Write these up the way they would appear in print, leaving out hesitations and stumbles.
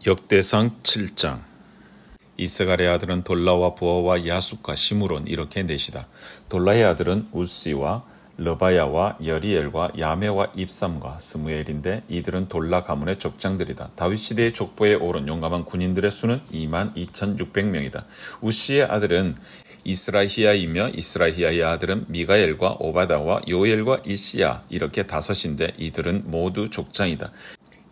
역대상 7장. 이스갈의 아들은 돌라와 부하와 야숫과 시므론 이렇게 넷이다. 돌라의 아들은 우시와 르바야와 여리엘과 야메와 입삼과 스무엘인데 이들은 돌라 가문의 족장들이다. 다윗 시대의 족보에 오른 용감한 군인들의 수는 22,600명이다. 우시의 아들은 이스라히야이며 이스라히야의 아들은 미가엘과 오바다와 요엘과 이시야 이렇게 다섯인데 이들은 모두 족장이다.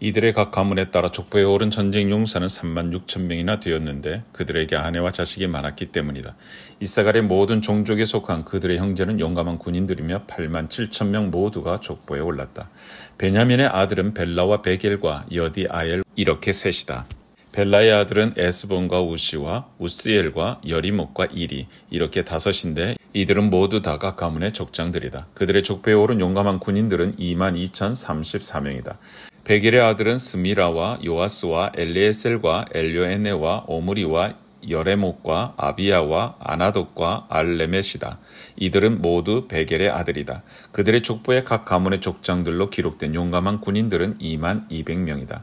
이들의 각 가문에 따라 족보에 오른 전쟁 용사는 36,000명이나 되었는데 그들에게 아내와 자식이 많았기 때문이다. 이사갈의 모든 종족에 속한 그들의 형제는 용감한 군인들이며 87,000명 모두가 족보에 올랐다. 베냐민의 아들은 벨라와 베겔과 여디아엘 이렇게 셋이다. 벨라의 아들은 에스본과 우시와 우스엘과 여리목과 이리 이렇게 다섯인데 이들은 모두 다 각 가문의 족장들이다. 그들의 족보에 오른 용감한 군인들은 22,034명이다. 베겔의 아들은 스미라와 요아스와 엘리에셀과 엘료에네와 오므리와 여레목과 아비야와 아나돗과 알레멧이다. 이들은 모두 베겔의 아들이다. 그들의 족보에 각 가문의 족장들로 기록된 용감한 군인들은 22,000명이다.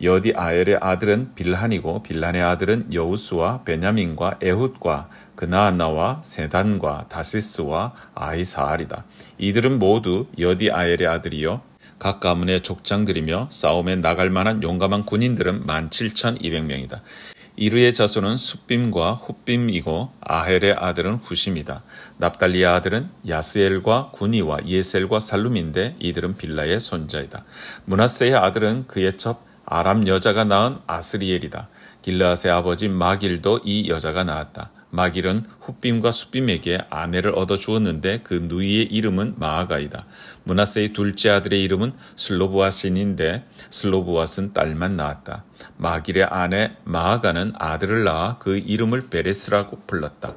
여디아엘의 아들은 빌한이고 빌한의 아들은 여우스와 베냐민과 에훗과 그나아나와 세단과 다시스와 아히사알이다. 이들은 모두 여디아엘의 아들이요 각 가문의 족장들이며 싸움에 나갈 만한 용감한 군인들은 17,200명이다. 이르의 자손은 숫빔과 훗빔이고 아헬의 아들은 후심이다. 납달리의 아들은 야스엘과 구니와 예셀과 살룸인데 이들은 빌라의 손자이다. 므낫세의 아들은 그의 첩 아람 여자가 낳은 아스리엘이다. 길르앗의 아버지 마길도 이 여자가 낳았다. 마길은 훗빔과 숫빔에게 아내를 얻어 주었는데 그 누이의 이름은 마아가이다. 므낫세의 둘째 아들의 이름은 슬로브앗인데 슬로브앗은 딸만 낳았다. 마길의 아내 마아가는 아들을 낳아 그 이름을 베레스라고 불렀다.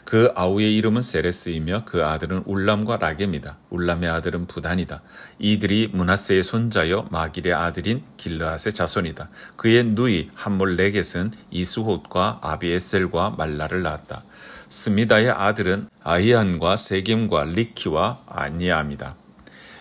그 아우의 이름은 세레스이며 그 아들은 울람과 라겜이다. 울람의 아들은 부단이다. 이들이 므낫세의 손자여 마길의 아들인 길르앗의 자손이다. 그의 누이 함몰레겟은 이스톳과 아비에셀과 말라를 낳았다. 스미다의 아들은 아히안과 세겜과 리키와 아니암이다.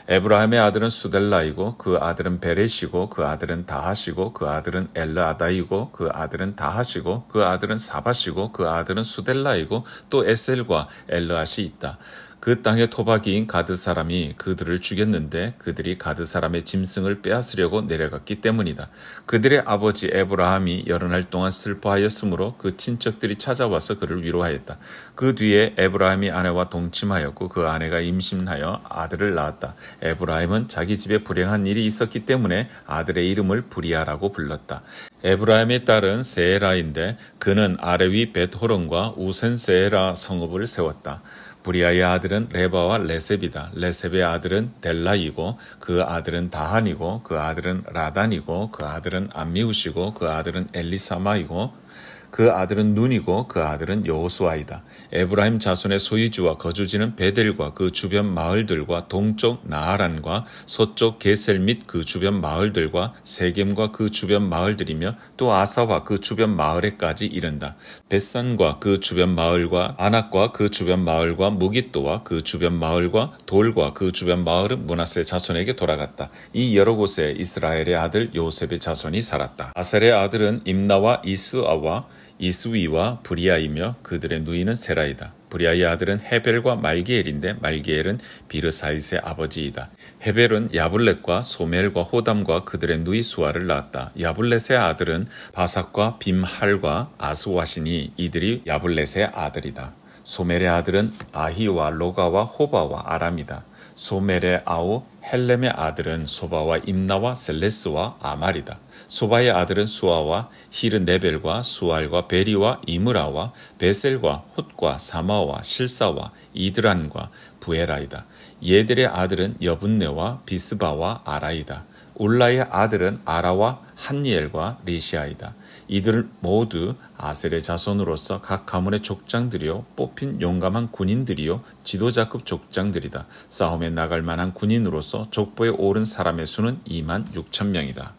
에브라임의 아들은 수델라이고 그 아들은 베렛이고 그 아들은 다하시고 그 아들은 엘르아다이고 그 아들은 다하시고 그 아들은 사바시고 그 아들은 수델라이고 또 에셀과 엘르앗이 있다. 그 땅의 토박이인 가드 사람이 그들을 죽였는데 그들이 가드 사람의 짐승을 빼앗으려고 내려갔기 때문이다. 그들의 아버지 에브라함이 여러 날 동안 슬퍼하였으므로 그 친척들이 찾아와서 그를 위로하였다. 그 뒤에 에브라함이 아내와 동침하였고 그 아내가 임신하여 아들을 낳았다. 에브라임은 자기 집에 불행한 일이 있었기 때문에 아들의 이름을 브리아라고 불렀다. 에브라임의 딸은 세에라인데 그는 아레위 벳호론과 우센 세에라 성읍을 세웠다. 브리아의 아들은 레바와 레셉이다. 레셉의 아들은 델라이고 그 아들은 다한이고 그 아들은 라단이고 그 아들은 암미우시고 그 아들은 엘리사마이고 그 아들은 눈이고 그 아들은 여호수아이다. 에브라임 자손의 소유지와 거주지는 베델과 그 주변 마을들과 동쪽 나하란과 서쪽 게셀 및 그 주변 마을들과 세겜과 그 주변 마을들이며 또 아사와 그 주변 마을에까지 이른다. 벳산과 그 주변 마을과 아낙과 그 주변 마을과 무깃도와 그 주변 마을과 돌과 그 주변 마을은 므낫세 자손에게 돌아갔다. 이 여러 곳에 이스라엘의 아들 요셉의 자손이 살았다. 아셀의 아들은 임나와 이스아와 이스위와 브리아이며 그들의 누이는 세라이다. 브리아의 아들은 헤벨과 말기엘인데 말기엘은 비르사잇의 아버지이다. 헤벨은 야블렛과 소멜과 호담과 그들의 누이 수아를 낳았다. 야블렛의 아들은 바삭과 빔할과 아스와시니 이들이 야블렛의 아들이다. 소멜의 아들은 아히와 로가와 호바와 아람이다. 소멜의 아우 헬렘의 아들은 소바와 임나와 셀레스와 아말이다. 소바의 아들은 수아와 히르네벨과 수알과 베리와 이므라와 베셀과 홑과 사마와 실사와 이드란과 부에라이다. 얘들의 아들은 여분네와 비스바와 아라이다. 울라의 아들은 아라와 한니엘과 리시아이다. 이들 모두 아셀의 자손으로서 각 가문의 족장들이요 뽑힌 용감한 군인들이요 지도자급 족장들이다. 싸움에 나갈 만한 군인으로서 족보에 오른 사람의 수는 26,000명이다.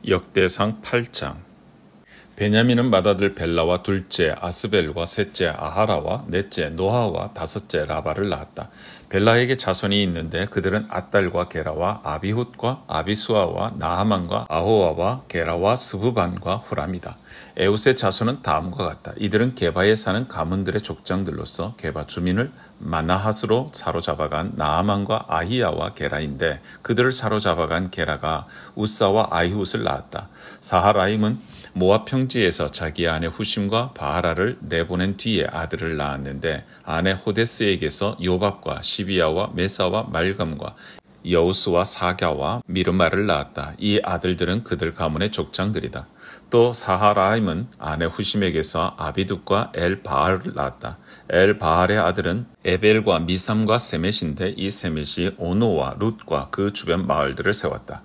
역대상 8장. 베냐민은 맏아들 벨라와 둘째 아스벨과 셋째 아하라와 넷째 노아와 다섯째 라바를 낳았다. 벨라에게 자손이 있는데 그들은 앗달과 게라와 아비훗과 아비수아와 나하만과 아호와와 게라와 스브반과 후람이다. 에웃의 자손은 다음과 같다. 이들은 게바에 사는 가문들의 족장들로서 게바 주민을 마나핫으로 사로잡아간 나하만과 아히야와 게라인데 그들을 사로잡아간 게라가 우사와 아히훗을 낳았다. 사하라임은 모압 평지에서 자기 아내 후심과 바하라를 내보낸 뒤에 아들을 낳았는데 아내 호데스에게서 요밥과 시비야와 메사와 말감과 여우스와 사갸와 미르마를 낳았다. 이 아들들은 그들 가문의 족장들이다. 또 사하라임은 아내 후심에게서 아비둑과 엘바알을 낳았다. 엘바알의 아들은 에벨과 미삼과 세мет인데 이 세мет이 오노와 룻과 그 주변 마을들을 세웠다.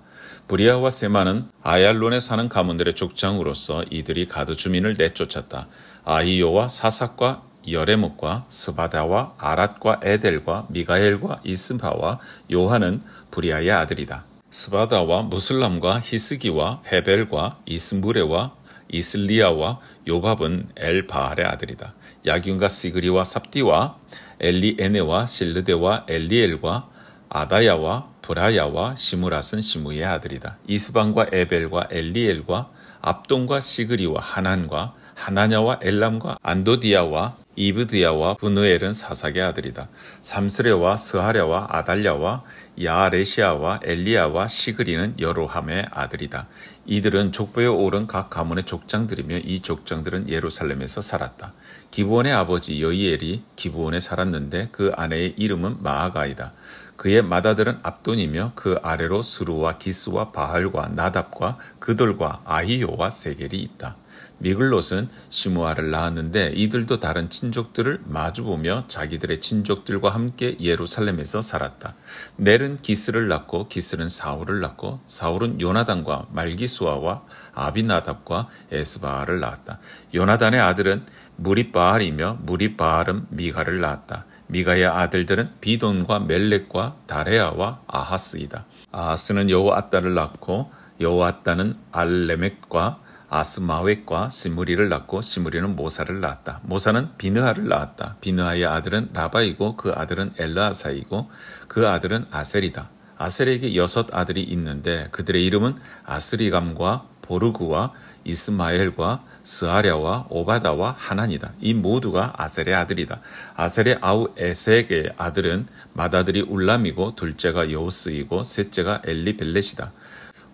브리아와 세마는 아얄론에 사는 가문들의 족장으로서 이들이 가드 주민을 내쫓았다. 아히요와 사삭과 여레묵과 스바다와 아랏과 에델과 미가엘과 이스바와 요한은 브리아의 아들이다. 스바다와 무슬람과 히스기와 헤벨과 이스무레와 이슬리아와 요밥은 엘바알의 아들이다. 야균과 시그리와 삽디와 엘리에네와 실르데와 엘리엘과 아다야와 브라야와 시무랏은 시무의 아들이다. 이스방과 에벨과 엘리엘과 압돈과 시그리와 하난과 하나냐와 엘람과 안도디아와 이브드야와 분우엘은 사삭의 아들이다. 삼스레와 스하랴와 아달랴와 야아레시아와 엘리야와 시그리는 여로함의 아들이다. 이들은 족보에 오른 각 가문의 족장들이며 이 족장들은 예루살렘에서 살았다. 기브온의 아버지 여이엘이 기브온에 살았는데 그 아내의 이름은 마아가이다. 그의 맏아들은 압돈이며 그 아래로 스루와 기스와 바할과 나답과 그돌과 아히요와 세겔이 있다. 미글롯은 시므아를 낳았는데 이들도 다른 친족들을 마주보며 자기들의 친족들과 함께 예루살렘에서 살았다. 넬은 기스를 낳고 기스는 사울을 낳고 사울은 요나단과 말기수아와 아비나답과 에스바알을 낳았다. 요나단의 아들은 무리바알이며 무리바알은 미가를 낳았다. 미가의 아들들은 비돈과 멜렉과 다레아와 아하스이다. 아하스는 여호앗다를 낳고 여호앗다는 알레멕과 아스마웻과 시므리를 낳고 시므리는 모사를 낳았다. 모사는 비느하를 낳았다. 비느하의 아들은 라바이고 그 아들은 엘르아사이고 그 아들은 아셀이다. 아셀에게 6 아들이 있는데 그들의 이름은 아스리감과 보르구와 이스마엘과 스아랴와 오바다와 하난이다. 이 모두가 아셀의 아들이다. 아셀의 아우 에색의 아들은 맏아들이 울람이고 둘째가 여우스이고 셋째가 엘리벨렛이다.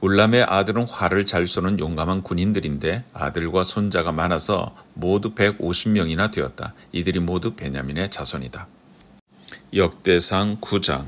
울람의 아들은 활을 잘 쏘는 용감한 군인들인데 아들과 손자가 많아서 모두 150명이나 되었다. 이들이 모두 베냐민의 자손이다. 역대상 9장.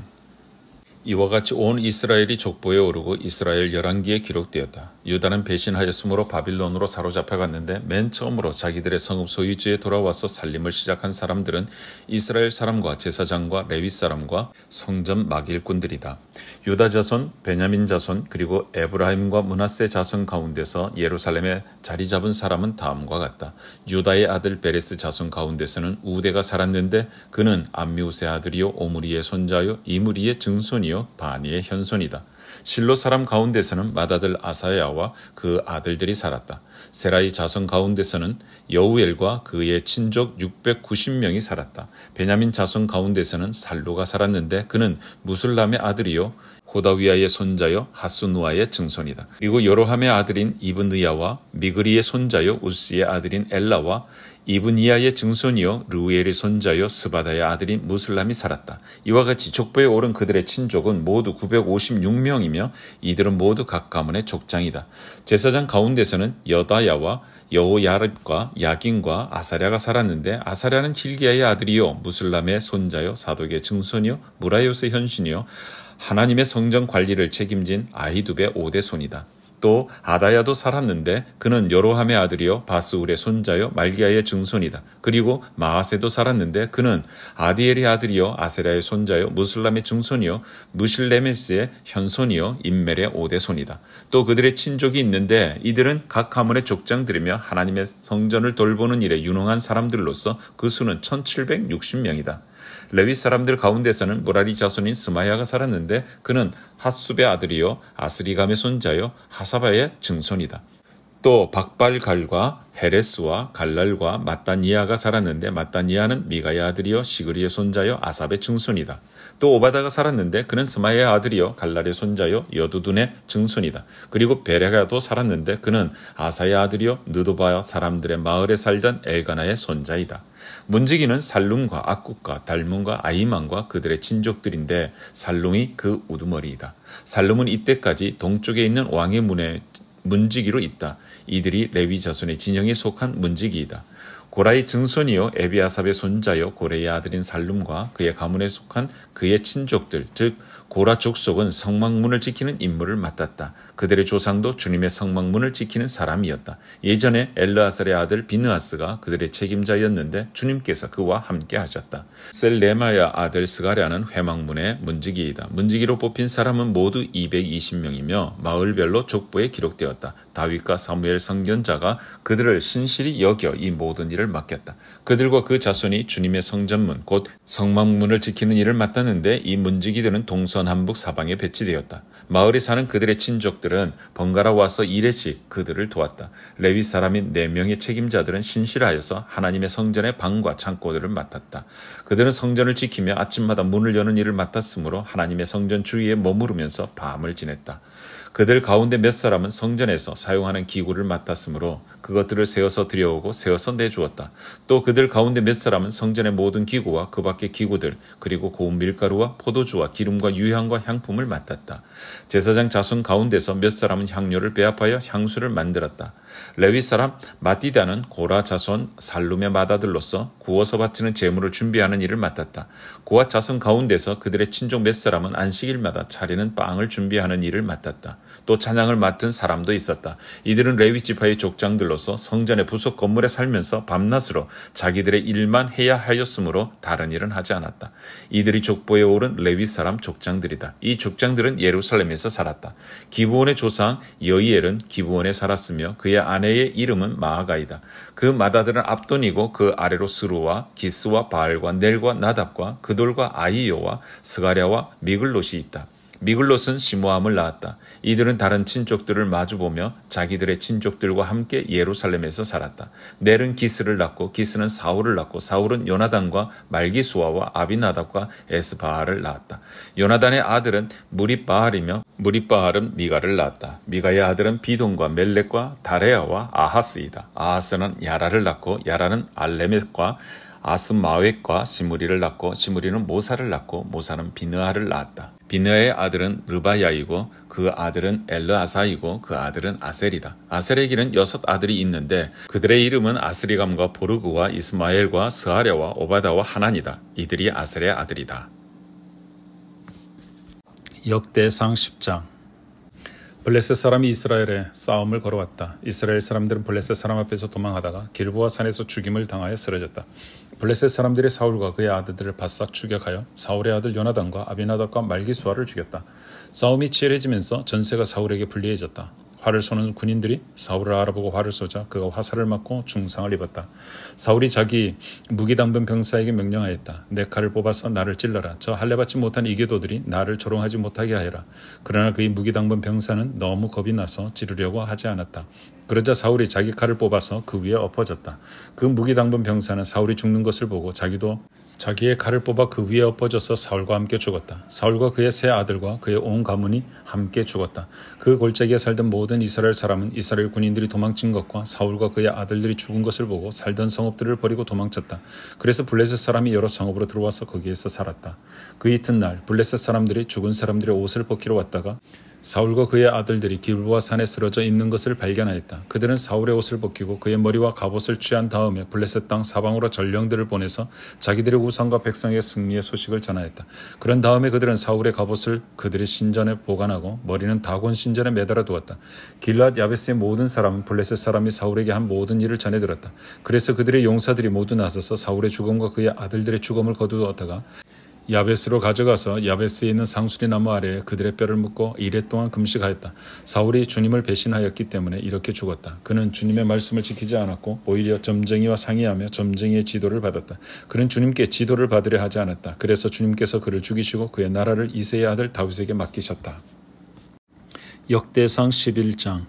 이와 같이 온 이스라엘이 족보에 오르고 이스라엘 열왕기에 기록되었다. 유다는 배신하였으므로 바빌론으로 사로잡혀갔는데 맨 처음으로 자기들의 성읍 소유지에 돌아와서 살림을 시작한 사람들은 이스라엘 사람과 제사장과 레위 사람과 성전 막일꾼들이다. 유다 자손, 베냐민 자손, 그리고 에브라임과 므낫세 자손 가운데서 예루살렘에 자리 잡은 사람은 다음과 같다. 유다의 아들 베레스 자손 가운데서는 우대가 살았는데 그는 암미우스의 아들이요 오므리의 손자요 이므리의 증손이요 바니의 현손이다. 실로 사람 가운데서는 맏아들 아사야와 그 아들들이 살았다. 세라이 자손 가운데서는 여우엘과 그의 친족 690명이 살았다. 베냐민 자손 가운데서는 살루가 살았는데 그는 무술람의 아들이요 호다위아의 손자요 하수누아의 증손이다. 그리고 여로함의 아들인 이브느야와 미그리의 손자요 우스의 아들인 엘라와 이브니야의 증손이요 르우엘의 손자요 스바다의 아들인 무술람이 살았다. 이와 같이 족보에 오른 그들의 친족은 모두 956명이며 이들은 모두 각 가문의 족장이다. 제사장 가운데서는 여다야와 여호야립과 야긴과 아사랴가 살았는데 아사랴는 힐기야의 아들이요 무술람의 손자요 사독의 증손이요 무라요스의 현신이요 하나님의 성전 관리를 책임진 아히두베의 5대 손이다. 또 아다야도 살았는데 그는 여로함의 아들이요 바스울의 손자요 말기야의 증손이다. 그리고 마아세도 살았는데 그는 아디엘의 아들이요 아세라의 손자요 무슬람의 증손이요 무실레메스의 현손이요 임멜의 5대 손이다. 또 그들의 친족이 있는데 이들은 각 가문의 족장들이며 하나님의 성전을 돌보는 일에 유능한 사람들로서 그 수는 1760명이다. 레위 사람들 가운데서는 무라리 자손인 스마야가 살았는데 그는 핫숲의 아들이요 아스리감의 손자요 하사바의 증손이다. 또 박발갈과 헤레스와 갈랄과 마따니아가 살았는데 마따니아는 미가의 아들이요 시그리의 손자요 아삽의 증손이다. 또 오바다가 살았는데 그는 스마의 아들이요 갈랄의 손자요 여두둔의 증손이다. 그리고 베레가도 살았는데 그는 아사의 아들이요 느도바 사람들의 마을에 살던 엘가나의 손자이다. 문지기는 살룸과 악국과 달문과 아이만과 그들의 친족들인데 살룸이 그 우두머리이다. 살룸은 이때까지 동쪽에 있는 왕의 문에 문지기로 있다. 이들이 레위 자손의 진영에 속한 문지기이다. 고라의 증손이요 에비아삽의 손자요 고레의 아들인 살룸과 그의 가문에 속한 그의 친족들 즉 고라 족속은 성막문을 지키는 임무를 맡았다. 그들의 조상도 주님의 성막문을 지키는 사람이었다. 예전에 엘르아살의 아들 비느하스가 그들의 책임자였는데 주님께서 그와 함께 하셨다. 셀레마야 아들 스가랴는 회막문의 문지기이다. 문지기로 뽑힌 사람은 모두 220명이며 마을별로 족보에 기록되었다. 다윗과 사무엘 선견자가 그들을 신실히 여겨 이 모든 일을 맡겼다. 그들과 그 자손이 주님의 성전문 곧 성막문을 지키는 일을 맡았는데 이 문지기들은 동서 남북 사방에 배치되었다. 마을에 사는 그들의 친족들은 번갈아 와서 일회씩 그들을 도왔다. 레위 사람인 4명의 책임자들은 신실하여서 하나님의 성전의 방과 창고들을 맡았다. 그들은 성전을 지키며 아침마다 문을 여는 일을 맡았으므로 하나님의 성전 주위에 머무르면서 밤을 지냈다. 그들 가운데 몇 사람은 성전에서 사용하는 기구를 맡았으므로 그것들을 세워서 들여오고 세워서 내주었다. 또 그들 가운데 몇 사람은 성전의 모든 기구와 그 밖의 기구들 그리고 고운 밀가루와 포도주와 기름과 유향과 향품을 맡았다. 제사장 자손 가운데서 몇 사람은 향료를 배합하여 향수를 만들었다. 레위 사람 마띠다는 고라 자손 살룸의 맏아들로서 구워서 바치는 제물을 준비하는 일을 맡았다. 고아 자손 가운데서 그들의 친족 몇 사람은 안식일마다 차리는 빵을 준비하는 일을 맡았다. 또 찬양을 맡은 사람도 있었다. 이들은 레위 지파의 족장들로서 성전의 부속 건물에 살면서 밤낮으로 자기들의 일만 해야 하였으므로 다른 일은 하지 않았다. 이들이 족보에 오른 레위 사람 족장들이다. 이 족장들은 예루살렘에서 살았다. 기브온의 조상 여이엘은 기브온에 살았으며 그의 아내의 이름은 마아가이다. 그 맏아들은 압돈이고 그 아래로 스루와 기스와 바알과 넬과 나답과 그돌과 아이요와 스가랴와 미글롯이 있다. 미글롯은 시므함을 낳았다. 이들은 다른 친족들을 마주보며 자기들의 친족들과 함께 예루살렘에서 살았다. 넬은 기스를 낳고 기스는 사울을 낳고 사울은 요나단과 말기수아와 아비나답과 에스바알을 낳았다. 요나단의 아들은 무립바알이며 무립바알은 미가를 낳았다. 미가의 아들은 비돈과 멜렉과 다레아와 아하스이다. 아하스는 야라를 낳고 야라는 알레멧과 아스마웻과 시므리를 낳고 시므리는 모사를 낳고 모사는 비느하를 낳았다. 비느하의 아들은 르바야이고 그 아들은 엘르아사이고 그 아들은 아셀이다. 아셀에게는 6 아들이 있는데 그들의 이름은 아스리감과 보르그와 이스마엘과 스하랴와 오바다와 하난이다. 이들이 아셀의 아들이다. 역대상 10장. 블레셋 사람이 이스라엘에 싸움을 걸어왔다. 이스라엘 사람들은 블레셋 사람 앞에서 도망하다가 길보아 산에서 죽임을 당하여 쓰러졌다. 블레셋 사람들이 사울과 그의 아들들을 바싹 추격하여 사울의 아들 요나단과 아비나답과 말기수아를 죽였다. 싸움이 치열해지면서 전세가 사울에게 불리해졌다. 활을 쏘는 군인들이 사울을 알아보고 활을 쏘자 그가 화살을 맞고 중상을 입었다. 사울이 자기 무기당번 병사에게 명령하였다. 내 칼을 뽑아서 나를 찔러라. 저 할례받지 못한 이교도들이 나를 조롱하지 못하게 하여라. 그러나 그의 무기당번 병사는 너무 겁이 나서 찌르려고 하지 않았다. 그러자 사울이 자기 칼을 뽑아서 그 위에 엎어졌다. 그 무기당번 병사는 사울이 죽는 것을 보고 자기도 자기의 칼을 뽑아 그 위에 엎어져서 사울과 함께 죽었다. 사울과 그의 세 아들과 그의 온 가문이 함께 죽었다. 그 골짜기에 살던 모든 이스라엘 사람은 이스라엘 군인들이 도망친 것과 사울과 그의 아들들이 죽은 것을 보고 살던 성읍들을 버리고 도망쳤다. 그래서 블레셋 사람이 여러 성읍으로 들어와서 거기에서 살았다. 그 이튿날 블레셋 사람들이 죽은 사람들의 옷을 벗기러 왔다가 사울과 그의 아들들이 길보아 산에 쓰러져 있는 것을 발견하였다. 그들은 사울의 옷을 벗기고 그의 머리와 갑옷을 취한 다음에 블레셋 땅 사방으로 전령들을 보내서 자기들의 우상과 백성의 승리의 소식을 전하였다. 그런 다음에 그들은 사울의 갑옷을 그들의 신전에 보관하고 머리는 다곤 신전에 매달아 두었다. 길앗 야베스의 모든 사람은 블레셋 사람이 사울에게 한 모든 일을 전해 들었다. 그래서 그들의 용사들이 모두 나서서 사울의 죽음과 그의 아들들의 죽음을 거두었다가 야베스로 가져가서 야베스에 있는 상수리 나무 아래에 그들의 뼈를 묻고 이레 동안 금식하였다. 사울이 주님을 배신하였기 때문에 이렇게 죽었다. 그는 주님의 말씀을 지키지 않았고 오히려 점쟁이와 상의하며 점쟁이의 지도를 받았다. 그는 주님께 지도를 받으려 하지 않았다. 그래서 주님께서 그를 죽이시고 그의 나라를 이새의 아들 다윗에게 맡기셨다. 역대상 11장.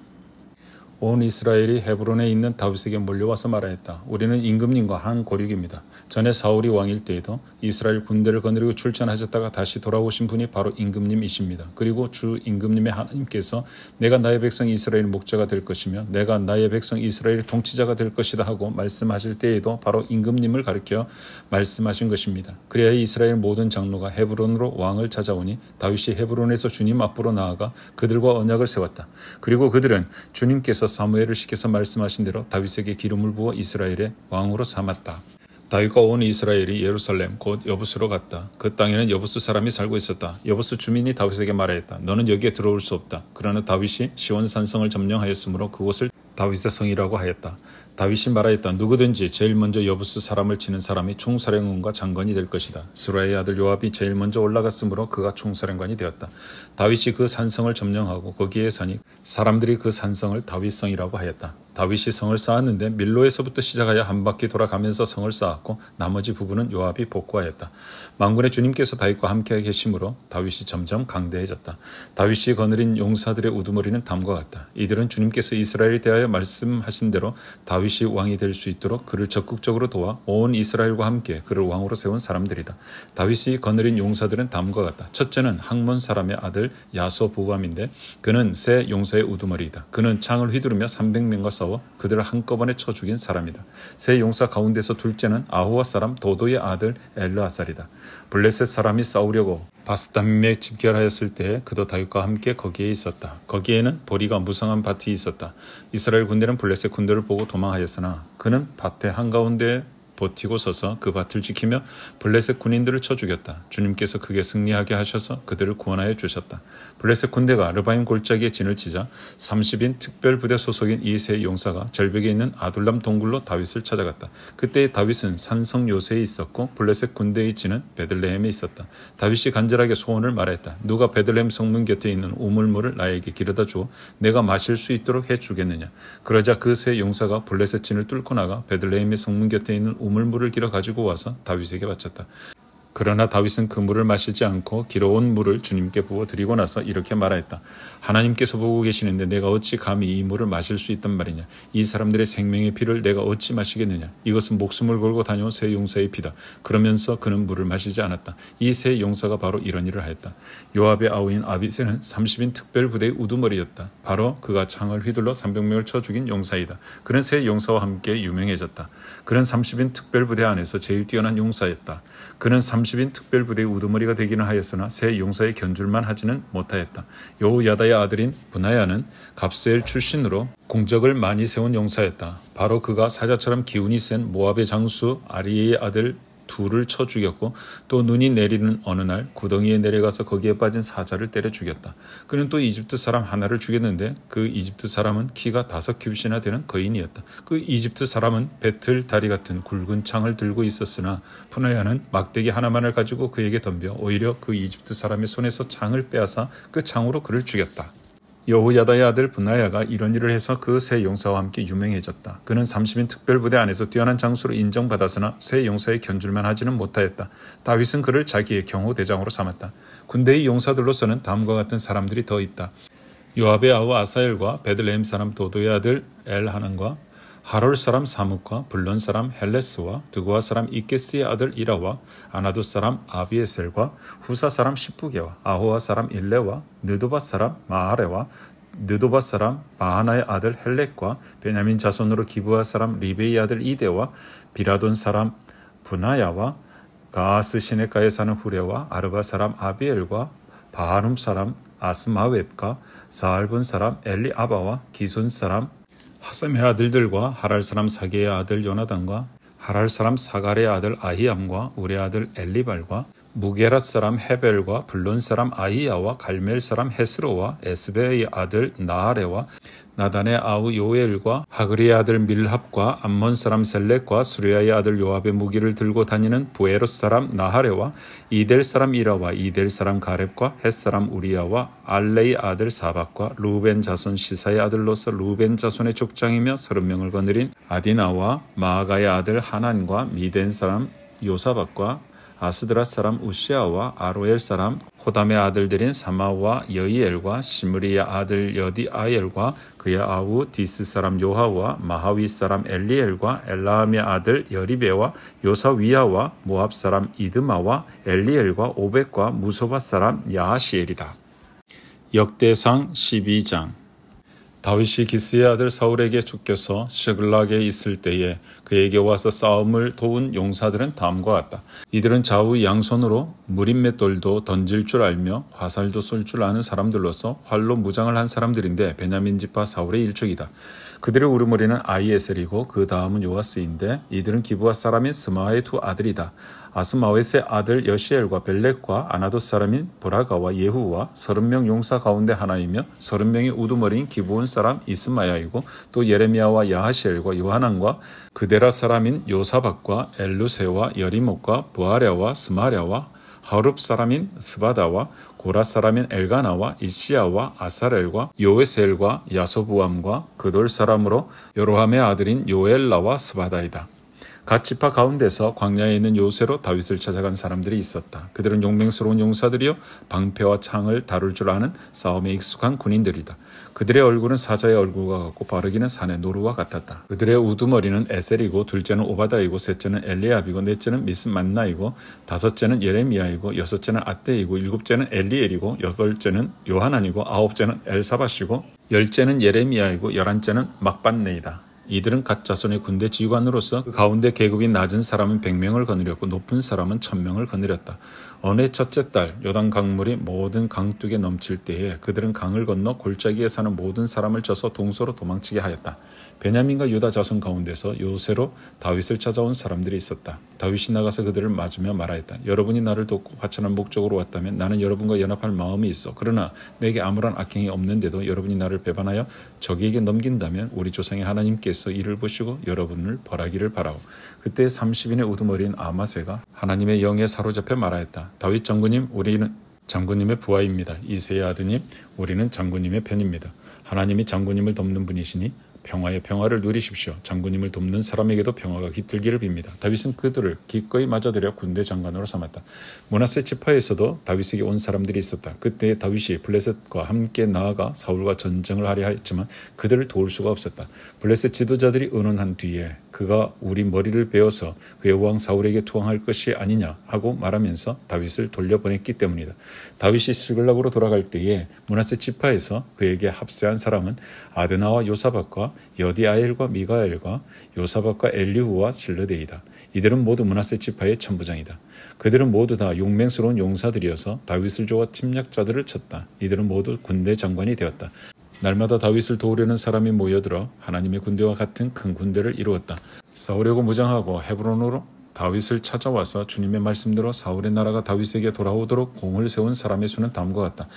온 이스라엘이 헤브론에 있는 다윗에게 몰려와서 말하였다. 우리는 임금님과 한 고륙입니다. 전에 사울이 왕일 때에도 이스라엘 군대를 거느리고 출전하셨다가 다시 돌아오신 분이 바로 임금님이십니다. 그리고 주 임금님의 하나님께서 내가 나의 백성 이스라엘 목자가 될 것이며 내가 나의 백성 이스라엘의 통치자가 될 것이다 하고 말씀하실 때에도 바로 임금님을 가리켜 말씀하신 것입니다. 그래야 이스라엘 모든 장로가 헤브론으로 왕을 찾아오니 다윗이 헤브론에서 주님 앞으로 나아가 그들과 언약을 세웠다. 그리고 그들은 주님께서 사무엘을 시켜서 말씀하신 대로 다윗에게 기름을 부어 이스라엘의 왕으로 삼았다. 다윗과 온 이스라엘이 예루살렘 곧 여부스로 갔다. 그 땅에는 여부스 사람이 살고 있었다. 여부스 주민이 다윗에게 말하였다. 너는 여기에 들어올 수 없다. 그러나 다윗이 시온 산성을 점령하였으므로 그곳을 다윗의 성이라고 하였다. 다윗이 말하였다. 누구든지 제일 먼저 여부스 사람을 치는 사람이 총사령관과 장관이 될 것이다. 스루야의 아들 요압이 제일 먼저 올라갔으므로 그가 총사령관이 되었다. 다윗이 그 산성을 점령하고 거기에 서니 사람들이 그 산성을 다윗성이라고 하였다. 다윗이 성을 쌓았는데 밀로에서부터 시작하여 한 바퀴 돌아가면서 성을 쌓았고 나머지 부분은 요압이 복구하였다. 만군의 주님께서 다윗과 함께 계심으로 다윗이 점점 강대해졌다. 다윗이 거느린 용사들의 우두머리는 담과 같다. 이들은 주님께서 이스라엘에 대하여 말씀하신 대로 다윗이 왕이 될 수 있도록 그를 적극적으로 도와 온 이스라엘과 함께 그를 왕으로 세운 사람들이다. 다윗이 거느린 용사들은 다음과 같다. 첫째는 학몬 사람의 아들 야소부암인데 그는 세 용사의 우두머리이다. 그는 창을 휘두르며 300명과 싸워 그들을 한꺼번에 쳐 죽인 사람이다. 세 용사 가운데서 둘째는 아호와 사람 도도의 아들 엘르아살이다. 블레셋 사람이 싸우려고 바스다밈에 집결하였을 때 그도 다윗과 함께 거기에 있었다. 거기에는 보리가 무성한 밭이 있었다. 이스라엘 군대는 블레셋 군대를 보고 도망하였으나 그는 밭의 한가운데에 버티고 서서 그 밭을 지키며 블레셋 군인들을 쳐 죽였다. 주님께서 크게 승리하게 하셔서 그들을 구원하여 주셨다. 블레셋 군대가 르바임 골짜기에 진을 치자 30인 특별부대 소속인 이 세 용사가 절벽에 있는 아둘람 동굴로 다윗을 찾아갔다. 그때 다윗은 산성 요새에 있었고 블레셋 군대의 진은 베들레헴에 있었다. 다윗이 간절하게 소원을 말했다. 누가 베들레헴 성문 곁에 있는 우물물을 나에게 길어다 주어 내가 마실 수 있도록 해주겠느냐. 그러자 그 세 용사가 블레셋 진을 뚫고 나가 베들레헴의 성문 곁에 있는 우물물을 길어 가지고 와서 다윗에게 바쳤다. 그러나 다윗은 그 물을 마시지 않고 길어온 물을 주님께 부어 드리고 나서 이렇게 말하였다. 하나님께서 보고 계시는데 내가 어찌 감히 이 물을 마실 수 있단 말이냐. 이 사람들의 생명의 피를 내가 어찌 마시겠느냐. 이것은 목숨을 걸고 다녀온 세 용사의 피다. 그러면서 그는 물을 마시지 않았다. 이 세 용사가 바로 이런 일을 하였다. 요압의 아우인 아비새는 30인 특별부대의 우두머리였다. 바로 그가 창을 휘둘러 300명을 쳐 죽인 용사이다. 그는 세 용사와 함께 유명해졌다. 그는 30인 특별부대 안에서 제일 뛰어난 용사였다. 그는 30인 특별부대의 우두머리가 되기는 하였으나 세 용사의 견줄만 하지는 못하였다. 여호야다의 아들인 브나야는 갑스엘 출신으로 공적을 많이 세운 용사였다. 바로 그가 사자처럼 기운이 센 모압의 장수 아리에의 아들 둘을 쳐 죽였고 또 눈이 내리는 어느 날 구덩이에 내려가서 거기에 빠진 사자를 때려 죽였다. 그는 또 이집트 사람 하나를 죽였는데 그 이집트 사람은 키가 5큐빗이나 되는 거인이었다. 그 이집트 사람은 배틀 다리 같은 굵은 창을 들고 있었으나 푸나야는 막대기 하나만을 가지고 그에게 덤벼 오히려 그 이집트 사람의 손에서 창을 빼앗아 그 창으로 그를 죽였다. 여호야다의 아들 브나야가 이런 일을 해서 그 세 용사와 함께 유명해졌다. 그는 30인 특별부대 안에서 뛰어난 장수로 인정받았으나 세 용사의 견줄만 하지는 못하였다. 다윗은 그를 자기의 경호대장으로 삼았다. 군대의 용사들로서는 다음과 같은 사람들이 더 있다. 요압의 아우 아사엘과 베들레헴 사람 도도의 아들 엘하난과 하롤 사람 사뭇과 블론 사람 헬레스와 드고아 사람 이게스의 아들 이라와 아나도 사람 아비에셀과 후사 사람 십부게와 아호와 사람 일레와 느도바 사람 마아레와 느도바 사람 바하나의 아들 헬렉과 베냐민 자손으로 기브아 사람 리베의 아들 이데와 비라돈 사람 브나야와 가아스 시내가에 사는 후레와 아르바 사람 아비엘과 바하눔 사람 아스마웹과 사알본 사람 엘리아바와 기손 사람 하셈의 아들들과 하랄 사람 사게의 아들 요나단과 하랄 사람 사갈의 아들 아히암과 우레 아들 엘리발과 무게랏 사람 헤벨과 블론 사람 아히야와 갈멜 사람 헤스로와 에스베의 아들 나하레와 나단의 아우 요엘과 하그리의 아들 밀합과 암몬 사람 셀렉과 수레아의 아들 요압의 무기를 들고 다니는 부에롯 사람 나하레와 이델 사람 이라와 이델 사람 가렙과 헷 사람 우리야와 알레의 아들 사박과 루벤 자손 시사의 아들로서 루벤 자손의 족장이며 30명을 거느린 아디나와 마아가의 아들 하난과 미덴 사람 요사박과 아스드라 사람 우시아와 아로엘 사람 호담의 아들들인 사마와 여이엘과 시므리의 아들 여디아엘과 그의 아우 디스 사람 요하와 마하위 사람 엘리엘과 엘라함의 아들 여리베와 요사위야와 모압 사람 이드마와 엘리엘과 오벳과 무소바 사람 야하시엘이다. 역대상 12장. 다윗이 기스의 아들 사울에게 쫓겨서 시글락에 있을 때에 그에게 와서 싸움을 도운 용사들은 다음과 같다. 이들은 좌우 양손으로 무림맷돌도 던질 줄 알며 화살도 쏠 줄 아는 사람들로서 활로 무장을 한 사람들인데 베냐민 지파 사울의 일족이다. 그들의 우르머리는 아히에셀이고 그 다음은 요아스인데 이들은 기브아 사람인 스마의 두 아들이다. 아스마웻의 아들 여시엘과 벨렉과 아나돗 사람인 브라가와 예후와 30명 용사 가운데 하나이며 30명의 우두머리인 기브온 사람 이스마야이고 또 예레미야와 야하시엘과 요하난과 그데라 사람인 요사박과 엘루세와 여리목과 부아랴와 스마랴와 하룹 사람인 스바다와 고라 사람인 엘가나와 이시야와 아사렐과 요에셀과 야소부암과 그돌 사람으로 요로함의 아들인 요엘라와 스바다이다. 갓 지파 가운데서 광야에 있는 요새로 다윗을 찾아간 사람들이 있었다. 그들은 용맹스러운 용사들이요 방패와 창을 다룰 줄 아는 싸움에 익숙한 군인들이다. 그들의 얼굴은 사자의 얼굴과 같고 바르기는 산의 노루와 같았다. 그들의 우두머리는 에셀이고 둘째는 오바다이고 셋째는 엘리압이고 넷째는 미스만나이고 다섯째는 예레미야이고 여섯째는 아떼이고 일곱째는 엘리엘이고 여덟째는 요하난이고 아홉째는 엘사밧이고 열째는 예레미야이고 열한째는 막반네이다. 이들은 갓 자손의 군대 지휘관으로서 그 가운데 계급이 낮은 사람은 100명을 거느렸고 높은 사람은 1000명을 거느렸다. 어느 첫째 달 요단 강물이 모든 강둑에 넘칠 때에 그들은 강을 건너 골짜기에 사는 모든 사람을 쳐서 동서로 도망치게 하였다. 베냐민과 유다 자손 가운데서 요새로 다윗을 찾아온 사람들이 있었다. 다윗이 나가서 그들을 맞으며 말하였다. 여러분이 나를 돕고 화천한 목적으로 왔다면 나는 여러분과 연합할 마음이 있어. 그러나 내게 아무런 악행이 없는데도 여러분이 나를 배반하여 적에게 넘긴다면 우리 조상의 하나님께서 이를 보시고 여러분을 벌하기를 바라오. 그때 30인의 우두머리인 아마세가 하나님의 영에 사로잡혀 말하였다. 다윗 장군님, 우리는 장군님의 부하입니다. 이새의 아드님, 우리는 장군님의 편입니다. 하나님이 장군님을 돕는 분이시니 평화의 평화를 누리십시오. 장군님을 돕는 사람에게도 평화가 깃들기를 빕니다. 다윗은 그들을 기꺼이 맞아들여 군대 장관으로 삼았다. 므낫세 지파에서도 다윗에게 온 사람들이 있었다. 그때 다윗이 블레셋과 함께 나아가 사울과 전쟁을 하려 했지만 그들을 도울 수가 없었다. 블레셋 지도자들이 의논한 뒤에 그가 우리 머리를 베어서 그의 왕 사울에게 투항할 것이 아니냐 하고 말하면서 다윗을 돌려보냈기 때문이다. 다윗이 시글락으로 돌아갈 때에 므낫세 지파에서 그에게 합세한 사람은 아드나와 요사박과 여디아엘과 미가엘과 요사박과 엘리후와 실르데이다. 이들은 모두 므낫세 지파의 천부장이다. 그들은 모두 다 용맹스러운 용사들이어서 다윗을 좋아 침략자들을 쳤다. 이들은 모두 군대 장관이 되었다. 날마다 다윗을 도우려는 사람이 모여들어 하나님의 군대와 같은 큰 군대를 이루었다. 싸우려고 무장하고 헤브론으로 다윗을 찾아와서 주님의 말씀대로 사울의 나라가 다윗에게 돌아오도록 공을 세운 사람의 수는 다음과 같다.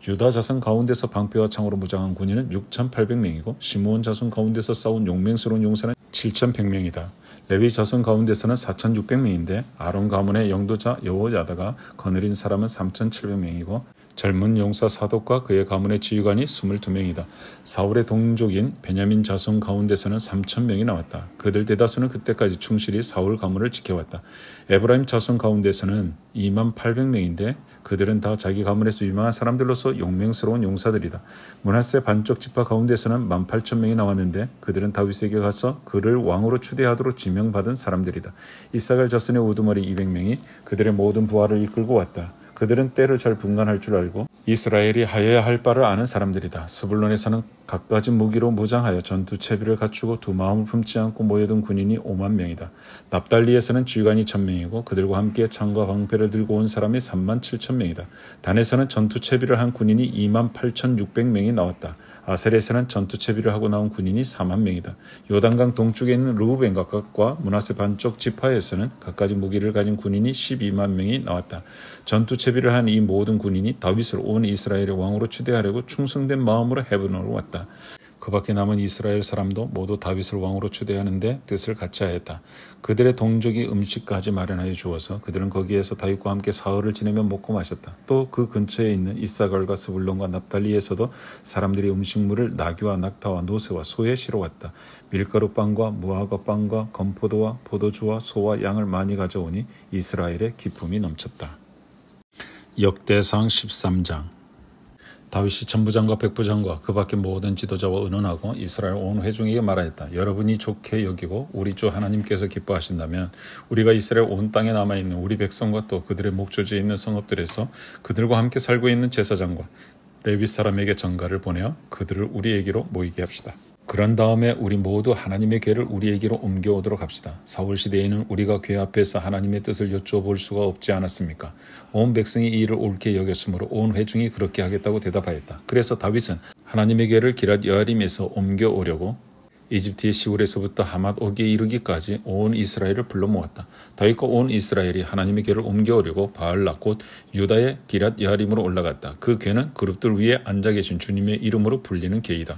유다 자손 가운데서 방패와 창으로 무장한 군인은 6,800명이고 시므온 자손 가운데서 싸운 용맹스러운 용사는 7,100명이다. 레위 자손 가운데서는 4,600명인데 아론 가문의 영도자 여호야다가 거느린 사람은 3,700명이고 젊은 용사 사독과 그의 가문의 지휘관이 22명이다. 사울의 동족인 베냐민 자손 가운데서는 3,000명이 나왔다. 그들 대다수는 그때까지 충실히 사울 가문을 지켜왔다. 에브라임 자손 가운데서는 28,000명인데 그들은 다 자기 가문에서 유명한 사람들로서 용맹스러운 용사들이다. 므낫세 반쪽 지파 가운데서는 18,000명이 나왔는데 그들은 다윗에게 가서 그를 왕으로 추대하도록 지명받은 사람들이다. 이사갈 자손의 우두머리 200명이 그들의 모든 부하를 이끌고 왔다. 그들은 때를 잘 분간할 줄 알고 이스라엘이 하여야 할 바를 아는 사람들이다. 스불론에서는 갖가지 무기로 무장하여 전투 채비를 갖추고 두 마음을 품지 않고 모여든 군인이 5만 명이다. 납달리에서는 지휘관이 1,000명이고 그들과 함께 창과 방패를 들고 온 사람이 37,000명이다. 단에서는 전투 채비를 한 군인이 28,600명이 나왔다. 아셀에서는 전투 채비를 하고 나온 군인이 4만 명이다. 요단강 동쪽에 있는 르우벤 각각과 므낫세 반쪽 지파에서는 갖가지 무기를 가진 군인이 12만 명이 나왔다. 전투 채비를 한 이 모든 군인이 다윗을 온 이스라엘의 왕으로 추대하려고 충성된 마음으로 헤브론으로 왔다. 그 밖에 남은 이스라엘 사람도 모두 다윗을 왕으로 추대하는데 뜻을 같이 하였다. 그들의 동족이 음식까지 마련하여 주어서 그들은 거기에서 다윗과 함께 사흘을 지내며 먹고 마셨다. 또 그 근처에 있는 이사갈과 스불론과 납달리에서도 사람들이 음식물을 나귀와 낙타와 노새와 소에 실어왔다. 밀가루빵과 무화과빵과 건포도와 포도주와 소와 양을 많이 가져오니 이스라엘의 기쁨이 넘쳤다. 역대상 13장. 다윗이 천부장과 백부장과 그 밖의 모든 지도자와 의논하고 이스라엘 온 회중에게 말하였다. 여러분이 좋게 여기고 우리 주 하나님께서 기뻐하신다면 우리가 이스라엘 온 땅에 남아있는 우리 백성과 또 그들의 목조지에 있는 성읍들에서 그들과 함께 살고 있는 제사장과 레위 사람에게 전가를 보내어 그들을 우리에게로 모이게 합시다. 그런 다음에 우리 모두 하나님의 궤를 우리에게로 옮겨오도록 합시다. 사울 시대에는 우리가 궤 앞에서 하나님의 뜻을 여쭤볼 수가 없지 않았습니까? 온 백성이 이 일을 옳게 여겼으므로 온 회중이 그렇게 하겠다고 대답하였다. 그래서 다윗은 하나님의 궤를 기럇 여아림에서 옮겨오려고 이집트의 시울에서부터 하맛 오기에 이르기까지 온 이스라엘을 불러 모았다. 다윗과 온 이스라엘이 하나님의 궤를 옮겨오려고 바알락 곧 유다의 기럇 여아림으로 올라갔다. 그 궤는 그룹들 위에 앉아 계신 주님의 이름으로 불리는 궤이다.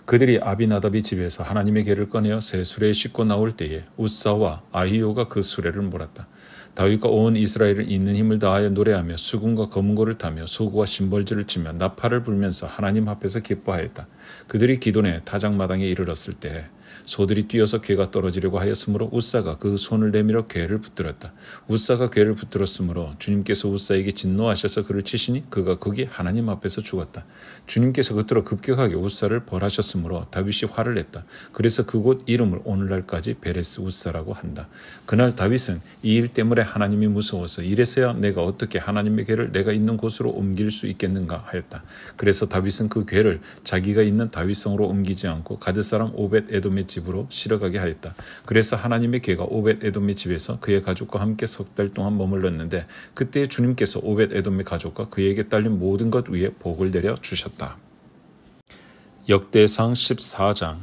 그들이 아비나답이 집에서 하나님의 궤를 꺼내어 새 수레에 싣고 나올 때에 우사와 아히요가 그 수레를 몰았다. 다윗과 온 이스라엘은 있는 힘을 다하여 노래하며 수금과 검은고를 타며 소구와 심벌지를 치며 나팔을 불면서 하나님 앞에서 기뻐하였다. 그들이 기돈의 타작마당에 이르렀을 때 소들이 뛰어서 궤가 떨어지려고 하였으므로 우사가 그 손을 내밀어 궤를 붙들었다. 우사가 궤를 붙들었으므로 주님께서 우사에게 진노하셔서 그를 치시니 그가 거기 하나님 앞에서 죽었다. 주님께서 그토록 급격하게 우사를 벌하셨으므로 다윗이 화를 냈다. 그래서 그곳 이름을 오늘날까지 베레스 우사라고 한다. 그날 다윗은 이 일 때문에 하나님이 무서워서 이래서야 내가 어떻게 하나님의 궤를 내가 있는 곳으로 옮길 수 있겠는가 하였다. 그래서 다윗은 그 궤를 자기가 있는 다윗성으로 옮기지 않고 가드 사람 오벳 에돔의 집으로 실어가게 하였다. 그래서 하나님의 궤가 오벳 에돔의 집에서 그의 가족과 함께 석 달 동안 머물렀는데 그때 주님께서 오벳 에돔의 가족과 그에게 딸린 모든 것 위에 복을 내려 주셨다. 역대상 14장.